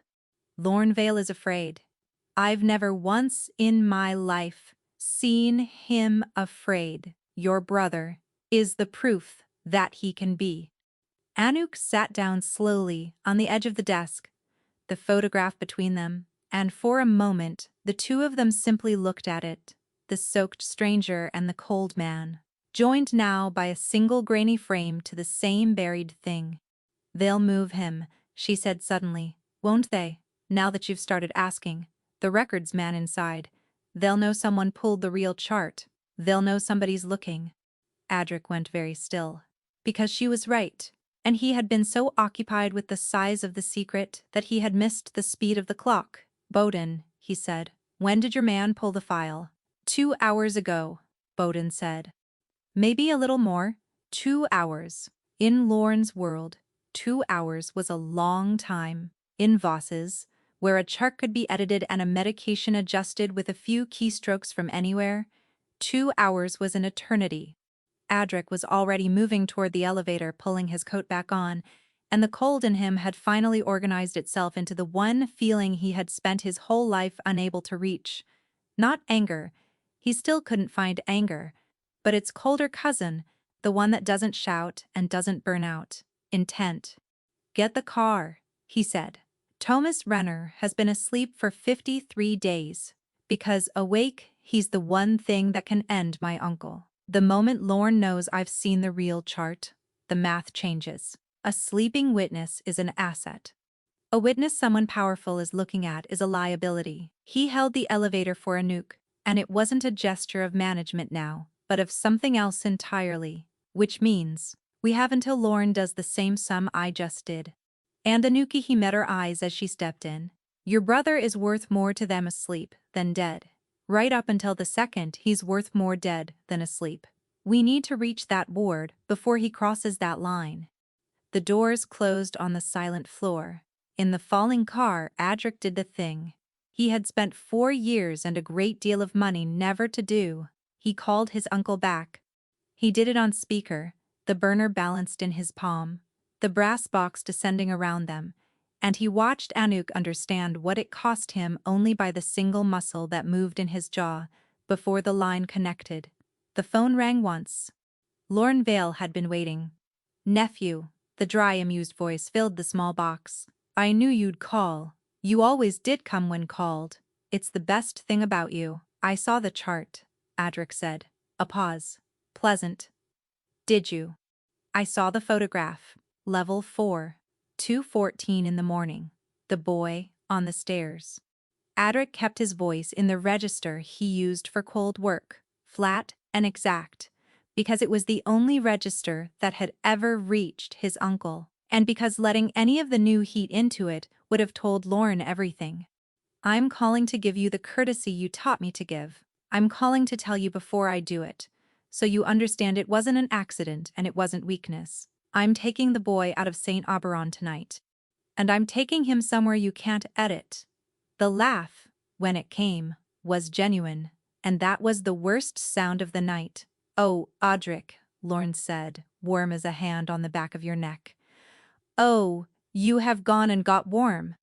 Lorne Vale is afraid. I've never once in my life seen him afraid. Your brother is the proof that he can be. Anouk sat down slowly on the edge of the desk, the photograph between them, and for a moment the two of them simply looked at it, the soaked stranger and the cold man, joined now by a single grainy frame to the same buried thing. They'll move him, she said suddenly, won't they? Now that you've started asking. The records man inside. They'll know someone pulled the real chart. They'll know somebody's looking. Adric went very still. Because she was right. And he had been so occupied with the size of the secret that he had missed the speed of the clock. Bowden, he said, when did your man pull the file? 2 hours ago, Bowden said. Maybe a little more. 2 hours. In Lorne's world, 2 hours was a long time. In Voss's, where a chart could be edited and a medication adjusted with a few keystrokes from anywhere, 2 hours was an eternity. Adric was already moving toward the elevator, pulling his coat back on, and the cold in him had finally organized itself into the one feeling he had spent his whole life unable to reach. Not anger. He still couldn't find anger, but its colder cousin, the one that doesn't shout and doesn't burn out. Intent. Get the car, he said. Thomas Renner has been asleep for 53 days. Because awake, he's the one thing that can end my uncle. The moment Lorne knows I've seen the real chart, the math changes. A sleeping witness is an asset. A witness someone powerful is looking at is a liability. He held the elevator for Anouk, and it wasn't a gesture of management now, but of something else entirely. Which means, we have until Lorne does the same sum I just did. And Anouki, he met her eyes as she stepped in. Your brother is worth more to them asleep than dead. Right up until the second he's worth more dead than asleep. We need to reach that ward before he crosses that line. The doors closed on the silent floor. In the falling car, Adric did the thing he had spent 4 years and a great deal of money never to do. He called his uncle back. He did it on speaker, the burner balanced in his palm, the brass box descending around them, and he watched Anouk understand what it cost him only by the single muscle that moved in his jaw before the line connected. The phone rang once. Lorne Vale had been waiting. Nephew, the dry, amused voice filled the small box. I knew you'd call. You always did come when called. It's the best thing about you. I saw the chart, Adric said. A pause. Pleasant. Did you? I saw the photograph. Level 4. 2:14 in the morning. The boy on the stairs. Adric kept his voice in the register he used for cold work, flat and exact, because it was the only register that had ever reached his uncle, and because letting any of the new heat into it would have told Lorne everything. I'm calling to give you the courtesy you taught me to give. I'm calling to tell you before I do it, so you understand it wasn't an accident and it wasn't weakness. I'm taking the boy out of St. Oberon tonight. And I'm taking him somewhere you can't edit. The laugh, when it came, was genuine, and that was the worst sound of the night. Oh, Adric, Lorne said, warm as a hand on the back of your neck. Oh, you have gone and got warm.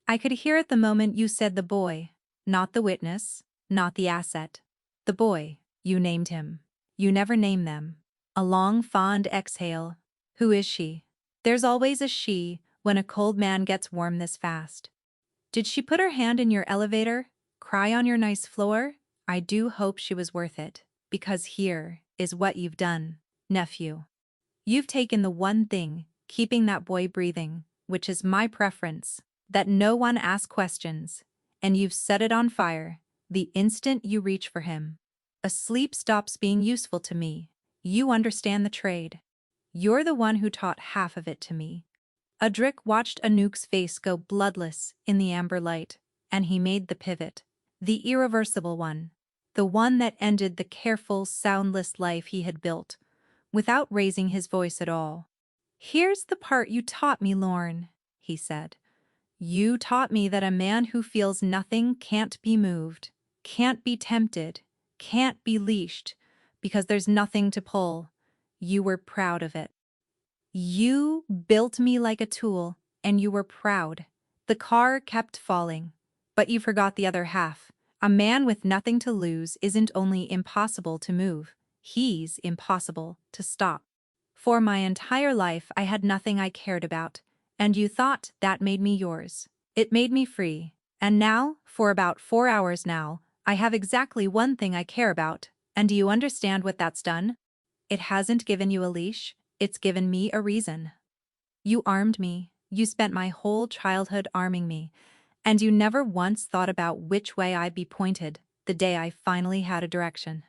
I could hear it the moment you said the boy, not the witness, not the asset. The boy, you named him. You never name them. A long, fond exhale. Who is she? There's always a she when a cold man gets warm this fast. Did she put her hand in your elevator? Cry on your nice floor? I do hope she was worth it, because here is what you've done, nephew. You've taken the one thing, keeping that boy breathing, which is my preference, that no one asks questions, and you've set it on fire the instant you reach for him. A sleep stops being useful to me. You understand the trade. You're the one who taught half of it to me. Adric watched Anouk's face go bloodless in the amber light, and he made the pivot. The irreversible one. The one that ended the careful, soundless life he had built, without raising his voice at all. "Here's the part you taught me, Lorne," he said. "You taught me that a man who feels nothing can't be moved, can't be tempted, can't be leashed, because there's nothing to pull. You were proud of it. You built me like a tool, and you were proud. The car kept falling. But you forgot the other half. A man with nothing to lose isn't only impossible to move, he's impossible to stop. For my entire life I had nothing I cared about, and you thought that made me yours. It made me free. And now, for about 4 hours now, I have exactly one thing I care about, and do you understand what that's done? It hasn't given you a leash, it's given me a reason. You armed me, you spent my whole childhood arming me, and you never once thought about which way I'd be pointed the day I finally had a direction."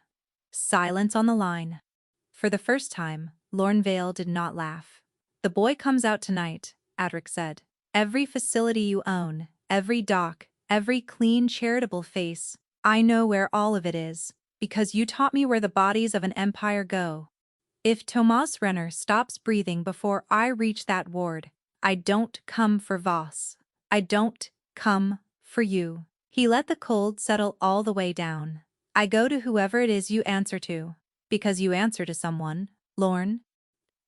Silence on the line. For the first time, Lorne Vale did not laugh. "The boy comes out tonight," Adric said. "Every facility you own, every dock, every clean charitable face, I know where all of it is, because you taught me where the bodies of an empire go. If Tomas Renner stops breathing before I reach that ward, I don't come for Voss. I don't come for you." He let the cold settle all the way down. "I go to whoever it is you answer to, because you answer to someone, Lorne.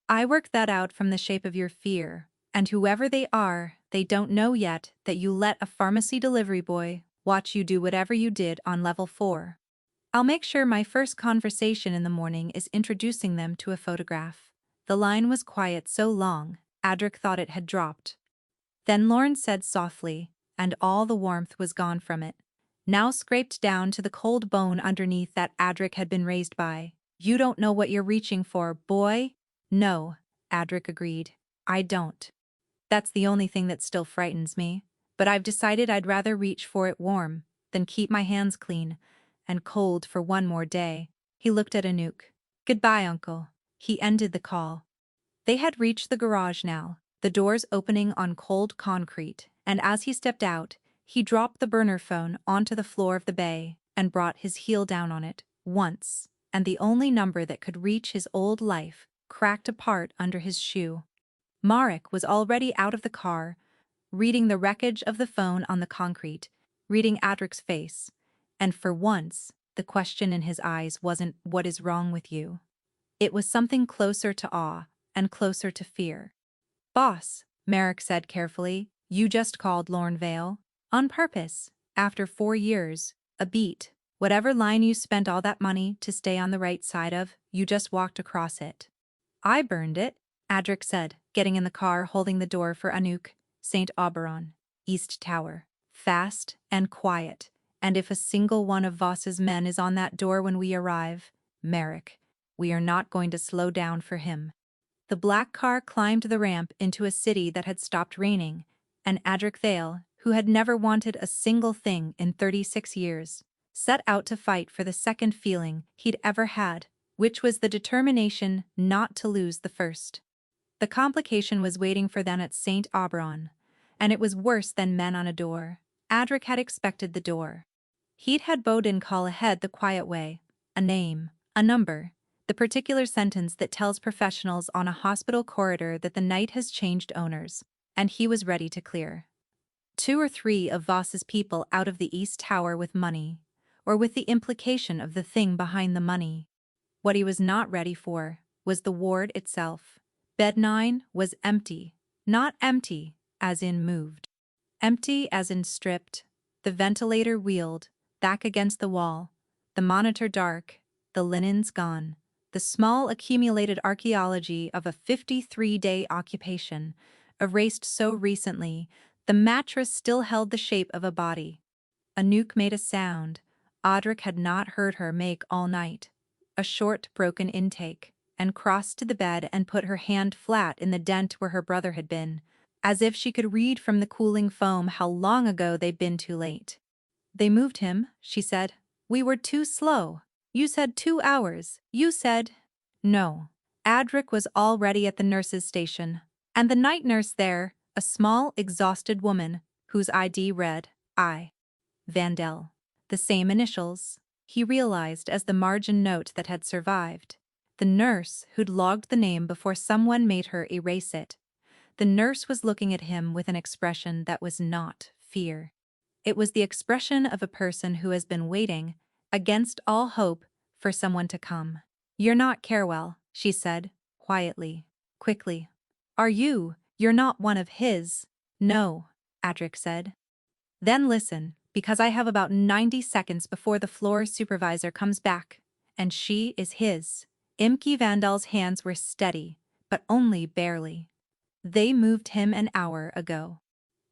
I work that out from the shape of your fear, and whoever they are, they don't know yet that you let a pharmacy delivery boy watch you do whatever you did on level 4. I'll make sure my first conversation in the morning is introducing them to a photograph." The line was quiet so long, Adric thought it had dropped. Then Lorne said softly, and all the warmth was gone from it, now scraped down to the cold bone underneath that Adric had been raised by. "You don't know what you're reaching for, boy." "No," Adric agreed. "I don't. That's the only thing that still frightens me, but I've decided I'd rather reach for it warm than keep my hands clean and cold for one more day." He looked at Anouk. "Goodbye, Uncle." He ended the call. They had reached the garage now, the doors opening on cold concrete, and as he stepped out, he dropped the burner phone onto the floor of the bay and brought his heel down on it, once, and the only number that could reach his old life cracked apart under his shoe. Marek was already out of the car, reading the wreckage of the phone on the concrete, reading Adric's face, and for once, the question in his eyes wasn't, "What is wrong with you?" It was something closer to awe and closer to fear. "Boss," Marek said carefully, "you just called Lorne Vale. On purpose. After 4 years, a beat, whatever line you spent all that money to stay on the right side of, you just walked across it." "I burned it," Adric said, getting in the car holding the door for Anouk. "St. Auberon, East Tower. Fast and quiet. And if a single one of Voss's men is on that door when we arrive, Marek, we are not going to slow down for him." The black car climbed the ramp into a city that had stopped raining, and Adric Vale, who had never wanted a single thing in 36 years, set out to fight for the second feeling he'd ever had, which was the determination not to lose the first. The complication was waiting for them at St. Auberon, and it was worse than men on a door. Adric had expected the door. He'd had Bowden call ahead the quiet way, a name, a number, the particular sentence that tells professionals on a hospital corridor that the night has changed owners, and he was ready to clear 2 or 3 of Voss's people out of the East Tower with money, or with the implication of the thing behind the money. What he was not ready for was the ward itself. Bed 9 was empty, not empty as in moved. Empty as in stripped, the ventilator wheeled, back against the wall, the monitor dark, the linens gone, the small accumulated archaeology of a 53-day occupation, erased so recently, the mattress still held the shape of a body. Anouk made a sound Adric had not heard her make all night, a short, broken intake, and crossed to the bed and put her hand flat in the dent where her brother had been, as if she could read from the cooling foam how long ago they'd been too late. "They moved him," she said. "We were too slow. You said 2 hours. You said—" No. Adric was already at the nurse's station, and the night nurse there, a small, exhausted woman, whose ID read, I. Vandel. The same initials, he realized as the margin note that had survived. The nurse who'd logged the name before someone made her erase it. The nurse was looking at him with an expression that was not fear. It was the expression of a person who has been waiting, against all hope, for someone to come. "You're not Carewell," she said, quietly, quickly. "Are you? You're not one of his." "No," Adric said. "Then listen, because I have about 90 seconds before the floor supervisor comes back, and she is his." Imke Vandal's hands were steady, but only barely. "They moved him an hour ago.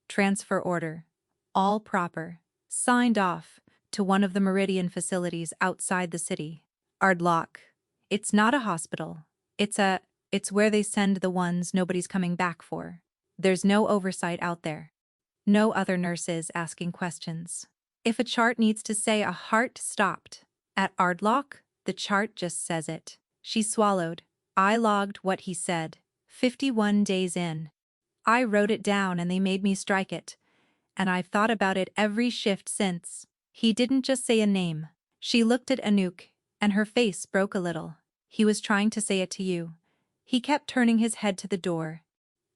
Transfer order. All proper. Signed off to one of the Meridian facilities outside the city. Ardlock. It's not a hospital. It's where they send the ones nobody's coming back for. There's no oversight out there. No other nurses asking questions. If a chart needs to say a heart stopped at Ardlock, the chart just says it." She swallowed. "I logged what he said. 51 days in. I wrote it down and they made me strike it. And I've thought about it every shift since. He didn't just say a name." She looked at Anouk, and her face broke a little. "He was trying to say it to you." He kept turning his head to the door.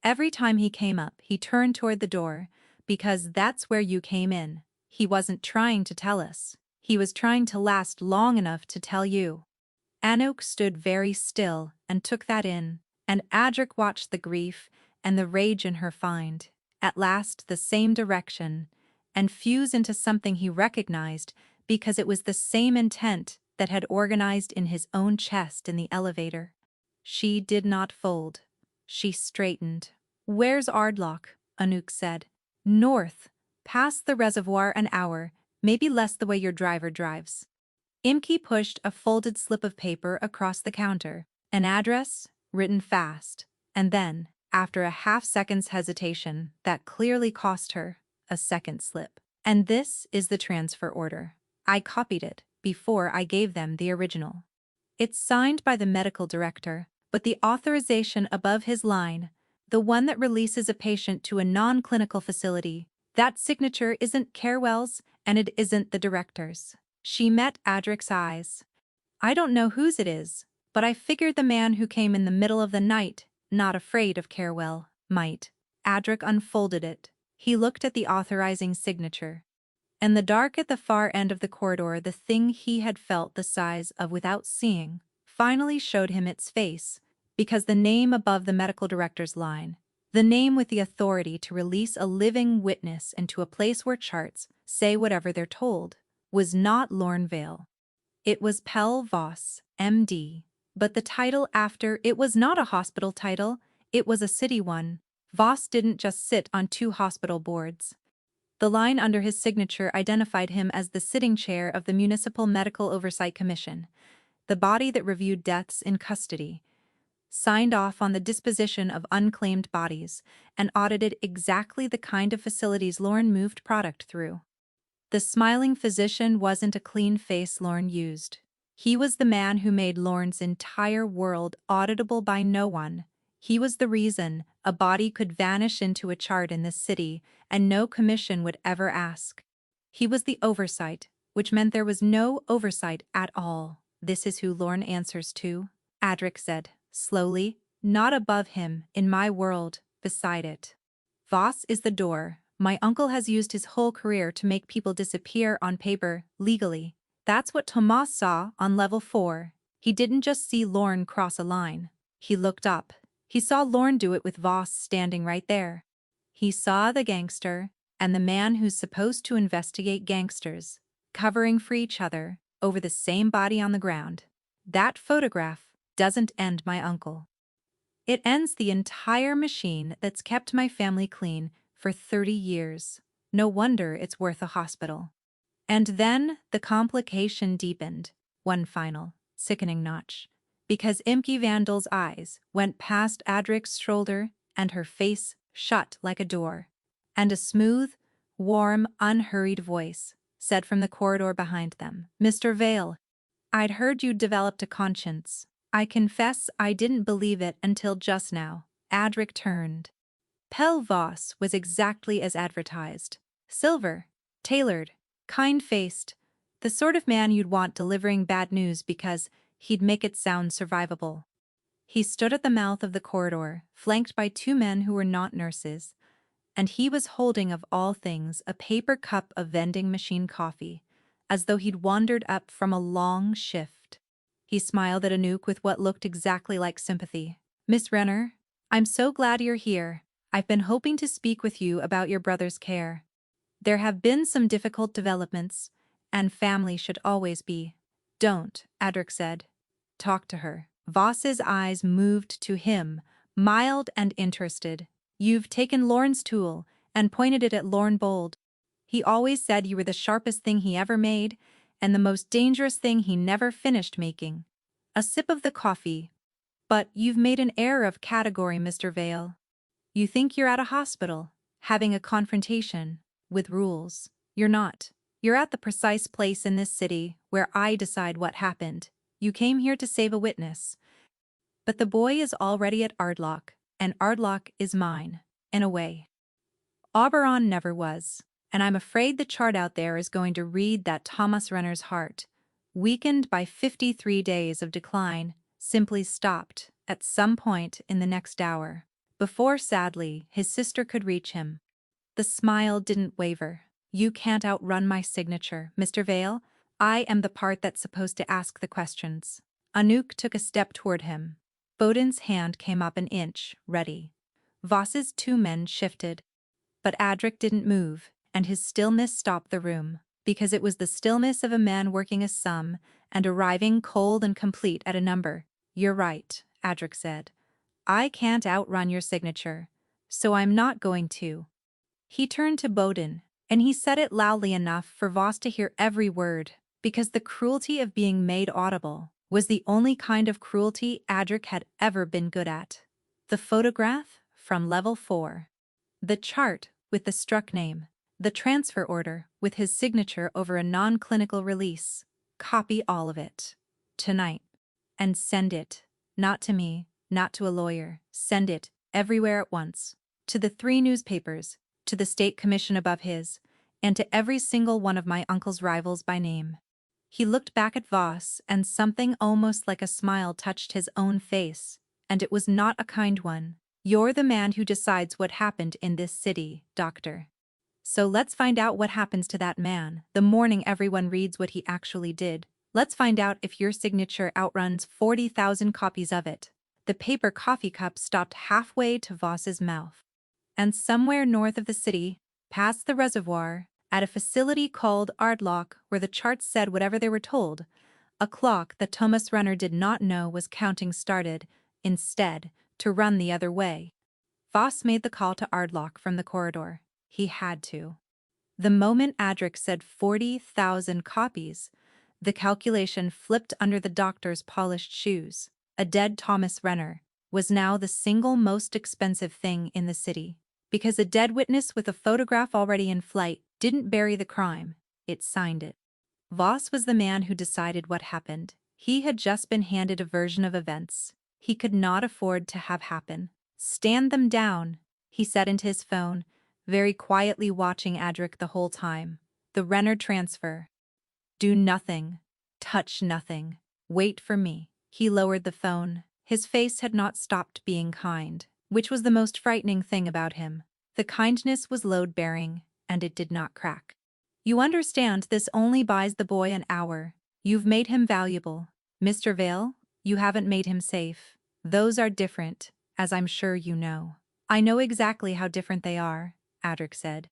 Every time he came up, he turned toward the door, "because that's where you came in. He wasn't trying to tell us. He was trying to last long enough to tell you." Anouk stood very still and took that in, and Adric watched the grief and the rage in her find, at last, the same direction, and fuse into something he recognized because it was the same intent that had organized in his own chest in the elevator. She did not fold. She straightened. "Where's Ardlock?" Anouk said. "North. Past the reservoir an hour, maybe less the way your driver drives." Imke pushed a folded slip of paper across the counter, an address, written fast, and then, after a half-second's hesitation that clearly cost her, a second slip. "And this is the transfer order. I copied it before I gave them the original. It's signed by the medical director, but the authorization above his line, the one that releases a patient to a non-clinical facility, that signature isn't Carewell's and it isn't the director's." She met Adric's eyes. "I don't know whose it is, but I figured the man who came in the middle of the night, not afraid of Carewell, might." Adric unfolded it. He looked at the authorizing signature. In the dark at the far end of the corridor, the thing he had felt the size of without seeing finally showed him its face, because the name above the medical director's line, the name with the authority to release a living witness into a place where charts say whatever they're told, was not Lornvale. It was Pell Voss, M.D., but the title after it was not a hospital title, it was a city one. Voss didn't just sit on 2 hospital boards. The line under his signature identified him as the sitting chair of the Municipal Medical Oversight Commission, the body that reviewed deaths in custody, signed off on the disposition of unclaimed bodies, and audited exactly the kind of facilities Lorne moved product through. The smiling physician wasn't a clean face Lorne used. He was the man who made Lorne's entire world auditable by no one. He was the reason a body could vanish into a chart in this city and no commission would ever ask. He was the oversight, which meant there was no oversight at all. "This is who Lorne answers to," Adric said, slowly. "Not above him, in my world, beside it. Voss is the door. My uncle has used his whole career to make people disappear on paper, legally. That's what Tomas saw on level 4. He didn't just see Lorne cross a line. He looked up. He saw Lorne do it with Voss standing right there. He saw the gangster, and the man who's supposed to investigate gangsters, covering for each other, over the same body on the ground. That photograph doesn't end my uncle. It ends the entire machine that's kept my family clean for 30 years. No wonder it's worth a hospital." And then the complication deepened, one final, sickening notch, because Imke Vandal's eyes went past Adric's shoulder and her face shut like a door. And a smooth, warm, unhurried voice said from the corridor behind them, "Mr. Vale, I'd heard you'd developed a conscience. I confess I didn't believe it until just now." Adric turned. Pell Voss was exactly as advertised. Silver, tailored, kind-faced, the sort of man you'd want delivering bad news because he'd make it sound survivable. He stood at the mouth of the corridor, flanked by two men who were not nurses, and he was holding, of all things, a paper cup of vending machine coffee, as though he'd wandered up from a long shift. He smiled at Anouk with what looked exactly like sympathy. "Miss Renner, I'm so glad you're here. I've been hoping to speak with you about your brother's care. There have been some difficult developments, and family should always be." "Don't," Adric said. "Talk to her." Voss's eyes moved to him, mild and interested. "You've taken Lorne's tool and pointed it at Lorne Bold. He always said you were the sharpest thing he ever made and the most dangerous thing he never finished making." A sip of the coffee. "But you've made an error of category, Mr. Vale. You think you're at a hospital, having a confrontation with rules. You're not. You're at the precise place in this city where I decide what happened. You came here to save a witness. But the boy is already at Ardlock, and Ardlock is mine, in a way. Oberon never was, and I'm afraid the chart out there is going to read that Thomas Renner's heart, weakened by 53 days of decline, simply stopped at some point in the next hour, before, sadly, his sister could reach him. The smile didn't waver. "You can't outrun my signature, Mr. Vale. I am the part that's supposed to ask the questions." Anouk took a step toward him. Bowden's hand came up an inch, ready. Voss's two men shifted. But Adric didn't move, and his stillness stopped the room, because it was the stillness of a man working a sum and arriving cold and complete at a number. "You're right," Adric said. "I can't outrun your signature, so I'm not going to." He turned to Bowden, and he said it loudly enough for Voss to hear every word, because the cruelty of being made audible was the only kind of cruelty Adric had ever been good at. "The photograph from level 4. The chart with the struck name. The transfer order with his signature over a non-clinical release. Copy all of it. Tonight. And send it. Not to me, not to a lawyer. Send it everywhere at once. To the 3 newspapers, to the state commission above his, and to every single one of my uncle's rivals by name." He looked back at Voss, and something almost like a smile touched his own face, and it was not a kind one. "You're the man who decides what happened in this city, Doctor. So let's find out what happens to that man the morning everyone reads what he actually did. Let's find out if your signature outruns 40,000 copies of it." The paper coffee cup stopped halfway to Voss's mouth. And somewhere north of the city, past the reservoir, at a facility called Ardlock, where the charts said whatever they were told, a clock that Thomas Renner did not know was counting started, instead, to run the other way. Voss made the call to Ardlock from the corridor. He had to. The moment Adric said 40,000 copies, the calculation flipped under the doctor's polished shoes. A dead Thomas Renner was now the single most expensive thing in the city, because a dead witness with a photograph already in flight didn't bury the crime, it signed it. Voss was the man who decided what happened. He had just been handed a version of events he could not afford to have happen. "Stand them down," he said into his phone, very quietly watching Adric the whole time. "The Renner transfer. Do nothing. Touch nothing. Wait for me." He lowered the phone. His face had not stopped being kind, which was the most frightening thing about him. The kindness was load-bearing, and it did not crack. "You understand this only buys the boy an hour. You've made him valuable. Mr. Vale, you haven't made him safe. Those are different, as I'm sure you know." "I know exactly how different they are," Adric said.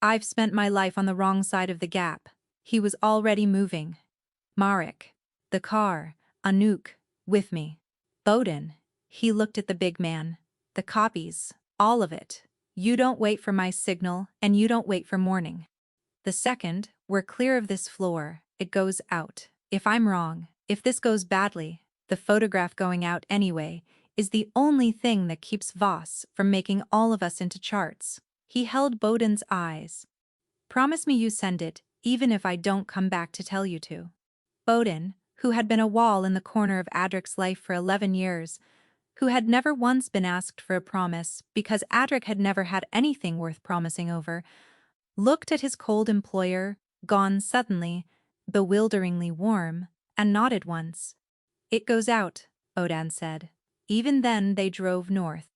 "I've spent my life on the wrong side of the gap." He was already moving. "Marek, the car, Anouk, with me. Bowden." He looked at the big man. "The copies, all of it. You don't wait for my signal, and you don't wait for morning. The second we're clear of this floor, it goes out. If I'm wrong, if this goes badly, the photograph going out anyway, is the only thing that keeps Voss from making all of us into charts. He held Bowden's eyes. Promise me you send it, even if I don't come back to tell you to. Bowden, who had been a wall in the corner of Adric's life for 11 years, who had never once been asked for a promise because Adric had never had anything worth promising over, looked at his cold employer, gone suddenly, bewilderingly warm, and nodded once. It goes out, Odan said. Even then they drove north.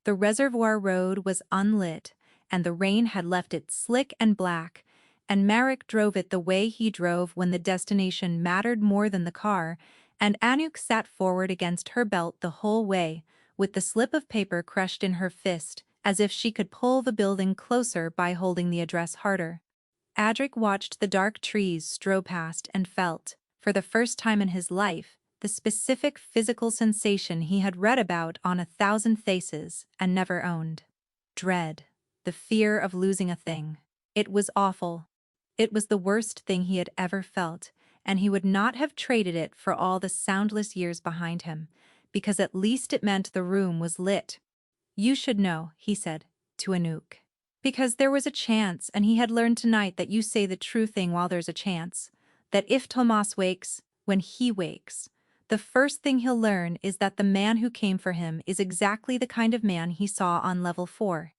The reservoir road was unlit, and the rain had left it slick and black, and Marek drove it the way he drove when the destination mattered more than the car, and Anuk sat forward against her belt the whole way, with the slip of paper crushed in her fist, as if she could pull the building closer by holding the address harder. Adric watched the dark trees stroll past and felt, for the first time in his life, the specific physical sensation he had read about on 1,000 Faces and never owned. Dread. The fear of losing a thing. It was awful. It was the worst thing he had ever felt, and he would not have traded it for all the soundless years behind him, because at least it meant the room was lit. You should know, he said, to Anuk. Because there was a chance, and he had learned tonight that you say the true thing while there's a chance. That if Tomas wakes, when he wakes, the first thing he'll learn is that the man who came for him is exactly the kind of man he saw on level 4.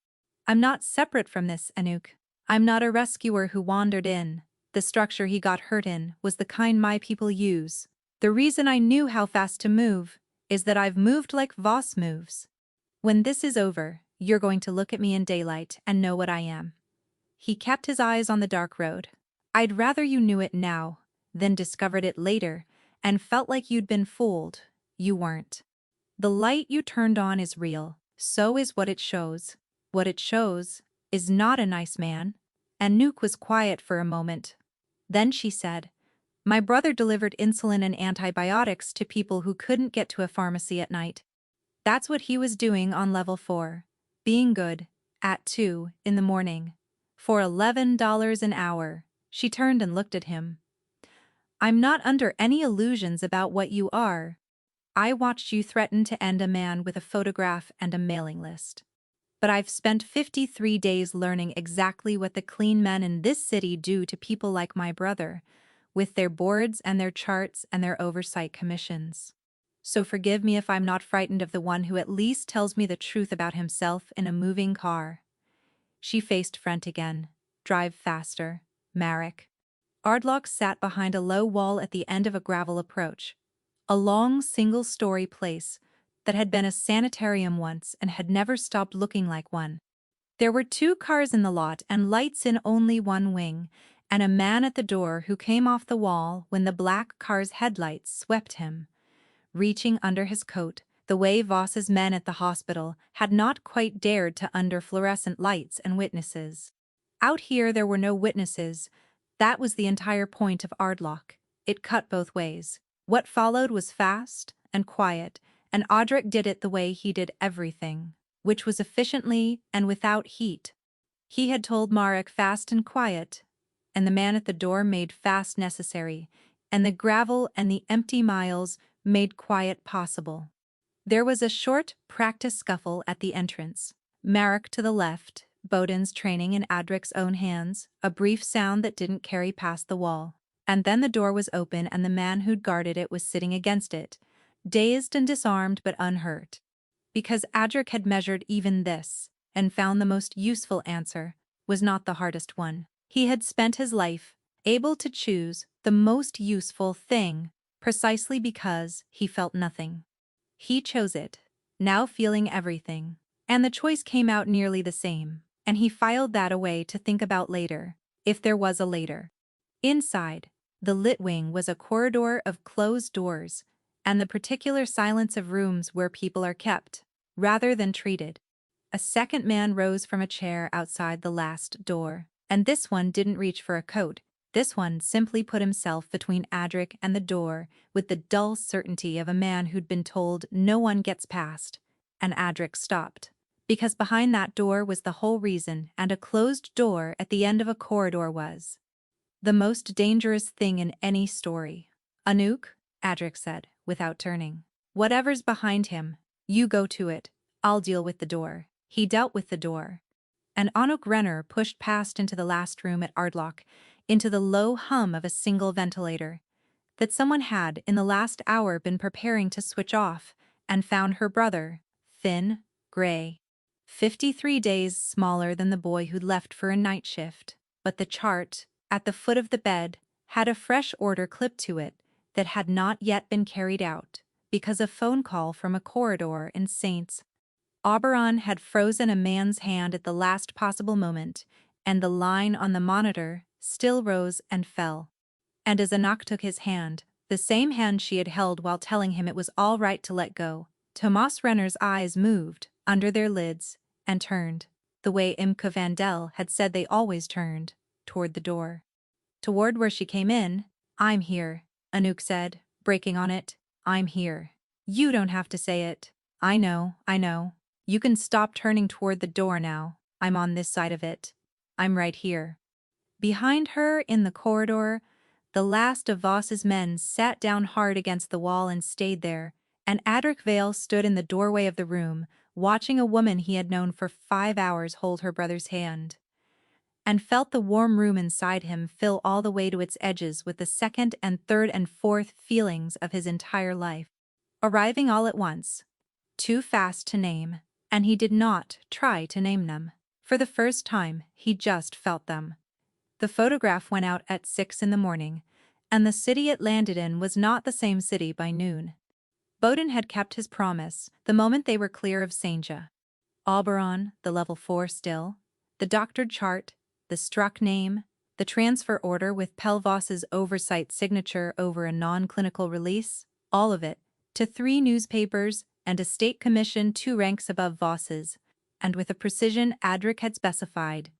I'm not separate from this, Anuk. I'm not a rescuer who wandered in. The structure he got hurt in was the kind my people use. The reason I knew how fast to move is that I've moved like Voss moves. When this is over, you're going to look at me in daylight and know what I am. He kept his eyes on the dark road. I'd rather you knew it now, than discovered it later, and felt like you'd been fooled. You weren't. The light you turned on is real, so is what it shows. What it shows is not a nice man. And Nuke was quiet for a moment. Then she said, my brother delivered insulin and antibiotics to people who couldn't get to a pharmacy at night. That's what he was doing on level 4. Being good, at 2 in the morning. For $11 an hour. She turned and looked at him. I'm not under any illusions about what you are. I watched you threaten to end a man with a photograph and a mailing list. But I've spent 53 days learning exactly what the clean men in this city do to people like my brother, with their boards and their charts and their oversight commissions. So forgive me if I'm not frightened of the one who at least tells me the truth about himself in a moving car. She faced Front again. Drive faster, Marek. Ardlock sat behind a low wall at the end of a gravel approach. A long single-story place that had been a sanitarium once and had never stopped looking like one. There were 2 cars in the lot and lights in only one wing, and a man at the door who came off the wall when the black car's headlights swept him. Reaching under his coat, the way Voss's men at the hospital had not quite dared to under fluorescent lights and witnesses. Out here there were no witnesses. That was the entire point of Ardlock. It cut both ways. What followed was fast and quiet, and Audric did it the way he did everything, which was efficiently and without heat. He had told Marek fast and quiet, and the man at the door made fast necessary, and the gravel and the empty miles made quiet possible. There was a short practice scuffle at the entrance. Marek to the left, Bowden's training in Adric's own hands, a brief sound that didn't carry past the wall. And then the door was open and the man who'd guarded it was sitting against it, dazed and disarmed but unhurt. Because Adric had measured even this, and found the most useful answer, was not the hardest one. He had spent his life, able to choose the most useful thing, precisely because he felt nothing. He chose it, now feeling everything. And the choice came out nearly the same, and he filed that away to think about later, if there was a later. Inside, the lit wing was a corridor of closed doors, and the particular silence of rooms where people are kept, rather than treated. A second man rose from a chair outside the last door, and this one didn't reach for a coat. This one simply put himself between Adric and the door with the dull certainty of a man who'd been told no one gets past, and Adric stopped. Because behind that door was the whole reason, and a closed door at the end of a corridor was the most dangerous thing in any story. Anuk, Adric said, without turning. Whatever's behind him, You go to it, I'll deal with the door. He dealt with the door. And Anuk Renner pushed past into the last room at Ardlock, into the low hum of a single ventilator that someone had in the last hour been preparing to switch off, and found her brother, thin, gray, 53 days smaller than the boy who'd left for a night shift. But the chart, at the foot of the bed, had a fresh order clipped to it that had not yet been carried out, because a phone call from a corridor in Saints. Auberon had frozen a man's hand at the last possible moment, and the line on the monitor still rose and fell. And as Anak took his hand, the same hand she had held while telling him it was all right to let go, Tomas Renner's eyes moved, under their lids, and turned, the way Imke Vandel had said they always turned, toward the door. Toward where she came in. I'm here, Anouk said, breaking on it. I'm here. You don't have to say it. I know. You can stop turning toward the door now. I'm on this side of it. I'm right here. Behind her, in the corridor, the last of Voss's men sat down hard against the wall and stayed there, and Adric Vale stood in the doorway of the room, watching a woman he had known for 5 hours hold her brother's hand, and felt the warm room inside him fill all the way to its edges with the second and third and fourth feelings of his entire life, arriving all at once, too fast to name, and he did not try to name them. For the first time, he just felt them. The photograph went out at 6 in the morning, and the city it landed in was not the same city by noon. Bowden had kept his promise the moment they were clear of Senja. Auberon, the level 4 still, the doctored chart, the struck name, the transfer order with Pelvoss's oversight signature over a non-clinical release, all of it, to 3 newspapers and a state commission 2 ranks above Voss's, and with a precision Adric had specified.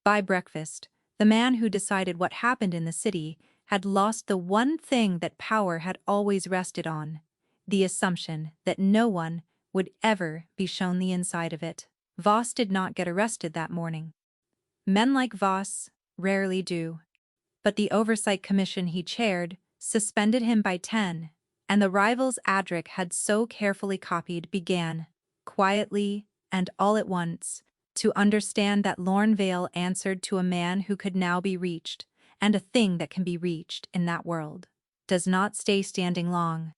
By breakfast, the man who decided what happened in the city had lost the one thing that power had always rested on, the assumption that no one would ever be shown the inside of it. Voss did not get arrested that morning. Men like Voss rarely do. But the oversight commission he chaired suspended him by 10, and the rivals Adric had so carefully copied began, quietly and all at once, to understand that Lorne Vale answered to a man who could now be reached, and a thing that can be reached in that world does not stay standing long.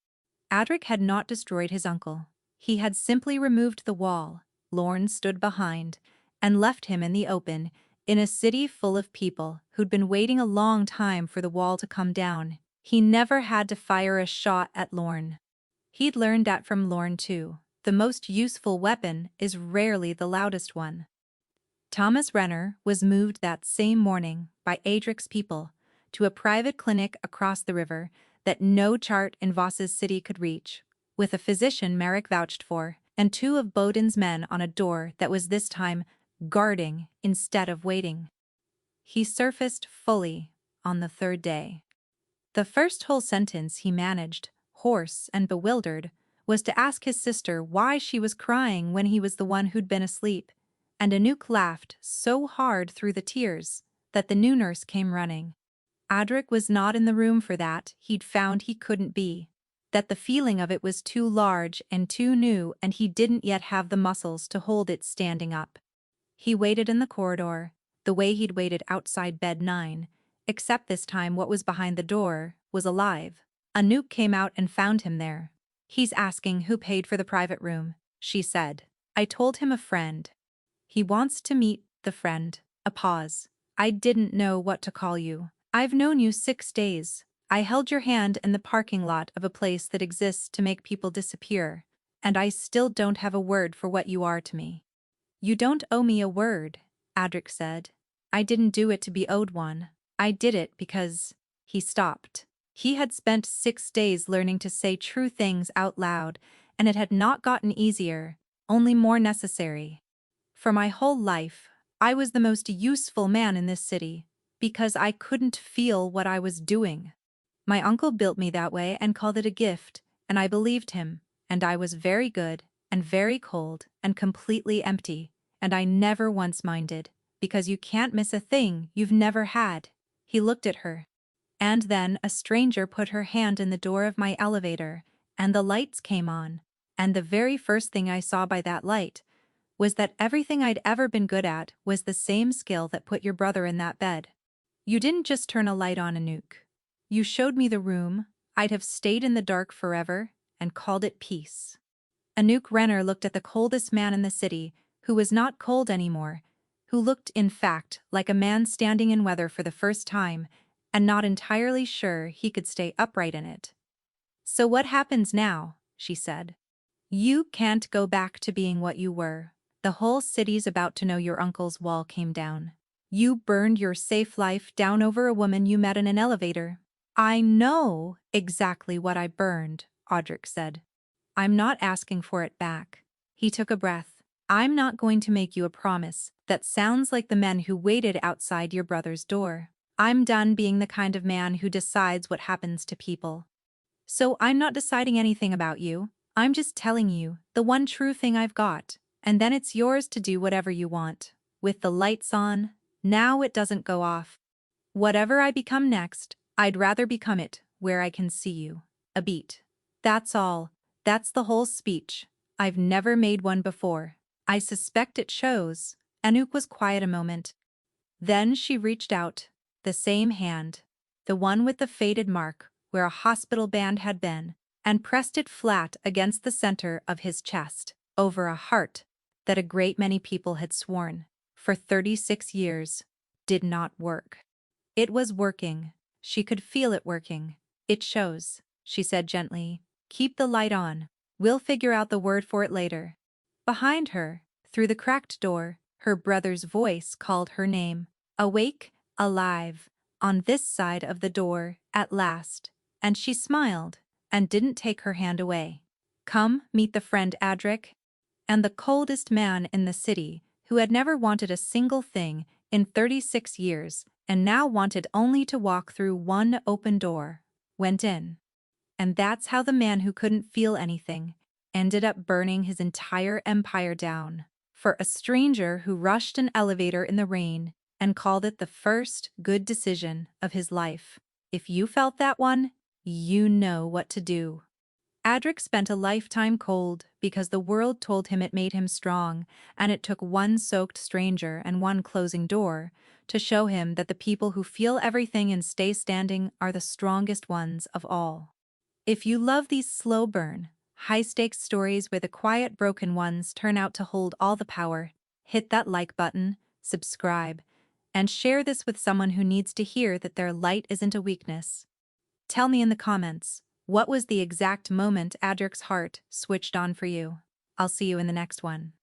Adric had not destroyed his uncle. He had simply removed the wall Lorne stood behind, and left him in the open, in a city full of people who'd been waiting a long time for the wall to come down. He never had to fire a shot at Lorne. He'd learned that from Lorne too. The most useful weapon is rarely the loudest one. Thomas Renner was moved that same morning by Adric's people to a private clinic across the river that no chart in Voss's city could reach, with a physician Merrick vouched for, and 2 of Bowden's men on a door that was this time guarding instead of waiting. He surfaced fully on the 3rd day. The first whole sentence he managed, hoarse and bewildered, was to ask his sister why she was crying when he was the one who'd been asleep, and Anouk laughed so hard through the tears that the new nurse came running. Adric was not in the room for that. He'd found he couldn't be, that the feeling of it was too large and too new, and he didn't yet have the muscles to hold it standing up. He waited in the corridor, the way he'd waited outside bed 9, except this time what was behind the door was alive. Anouk came out and found him there. He's asking who paid for the private room, she said. I told him a friend. He wants to meet the friend. A pause. I didn't know what to call you. I've known you 6 days. I held your hand in the parking lot of a place that exists to make people disappear, and I still don't have a word for what you are to me. You don't owe me a word, Adric said. I didn't do it to be owed one. I did it because... He stopped. He had spent 6 days learning to say true things out loud, and it had not gotten easier, only more necessary. For my whole life, I was the most useful man in this city, because I couldn't feel what I was doing. My uncle built me that way and called it a gift, and I believed him, and I was very good, and very cold, and completely empty, and I never once minded, because you can't miss a thing you've never had. He looked at her. And then a stranger put her hand in the door of my elevator, and the lights came on, And the very first thing I saw by that light was that everything I'd ever been good at was the same skill that put your brother in that bed. You didn't just turn a light on, Anouk. You showed me the room I'd have stayed in the dark forever and called it peace. Anouk Renner looked at the coldest man in the city, who was not cold anymore, who looked, in fact, like a man standing in weather for the first time and not entirely sure he could stay upright in it. So what happens now? She said. You can't go back to being what you were. The whole city's about to know your uncle's wall came down. You burned your safe life down over a woman you met in an elevator. I know exactly what I burned, Audric said. I'm not asking for it back. He took a breath. I'm not going to make you a promise that sounds like the men who waited outside your brother's door. I'm done being the kind of man who decides what happens to people. So I'm not deciding anything about you. I'm just telling you the one true thing I've got, and then it's yours to do whatever you want. With the lights on, now it doesn't go off. Whatever I become next, I'd rather become it where I can see you. A beat. That's all. That's the whole speech. I've never made one before. I suspect it shows. Anouk was quiet a moment. Then she reached out, the same hand, the one with the faded mark where a hospital band had been, and pressed it flat against the center of his chest, over a heart that a great many people had sworn, for 36 years, did not work. It was working. She could feel it working. It shows, she said gently. Keep the light on. We'll figure out the word for it later. Behind her, through the cracked door, her brother's voice called her name. Awake, alive, on this side of the door, at last. And she smiled, and didn't take her hand away. Come, meet the friend Adric. And the coldest man in the city, who had never wanted a single thing in 36 years, and now wanted only to walk through one open door, went in. And that's how the man who couldn't feel anything ended up burning his entire empire down. For a stranger who rushed an elevator in the rain and called it the first good decision of his life. If you felt that one, you know what to do. Adric spent a lifetime cold because the world told him it made him strong, and it took one soaked stranger and one closing door to show him that the people who feel everything and stay standing are the strongest ones of all. If you love these slow burn, high-stakes stories where the quiet broken ones turn out to hold all the power, hit that like button, subscribe, and share this with someone who needs to hear that their light isn't a weakness. Tell me in the comments, what was the exact moment Adric's heart switched on for you? I'll see you in the next one.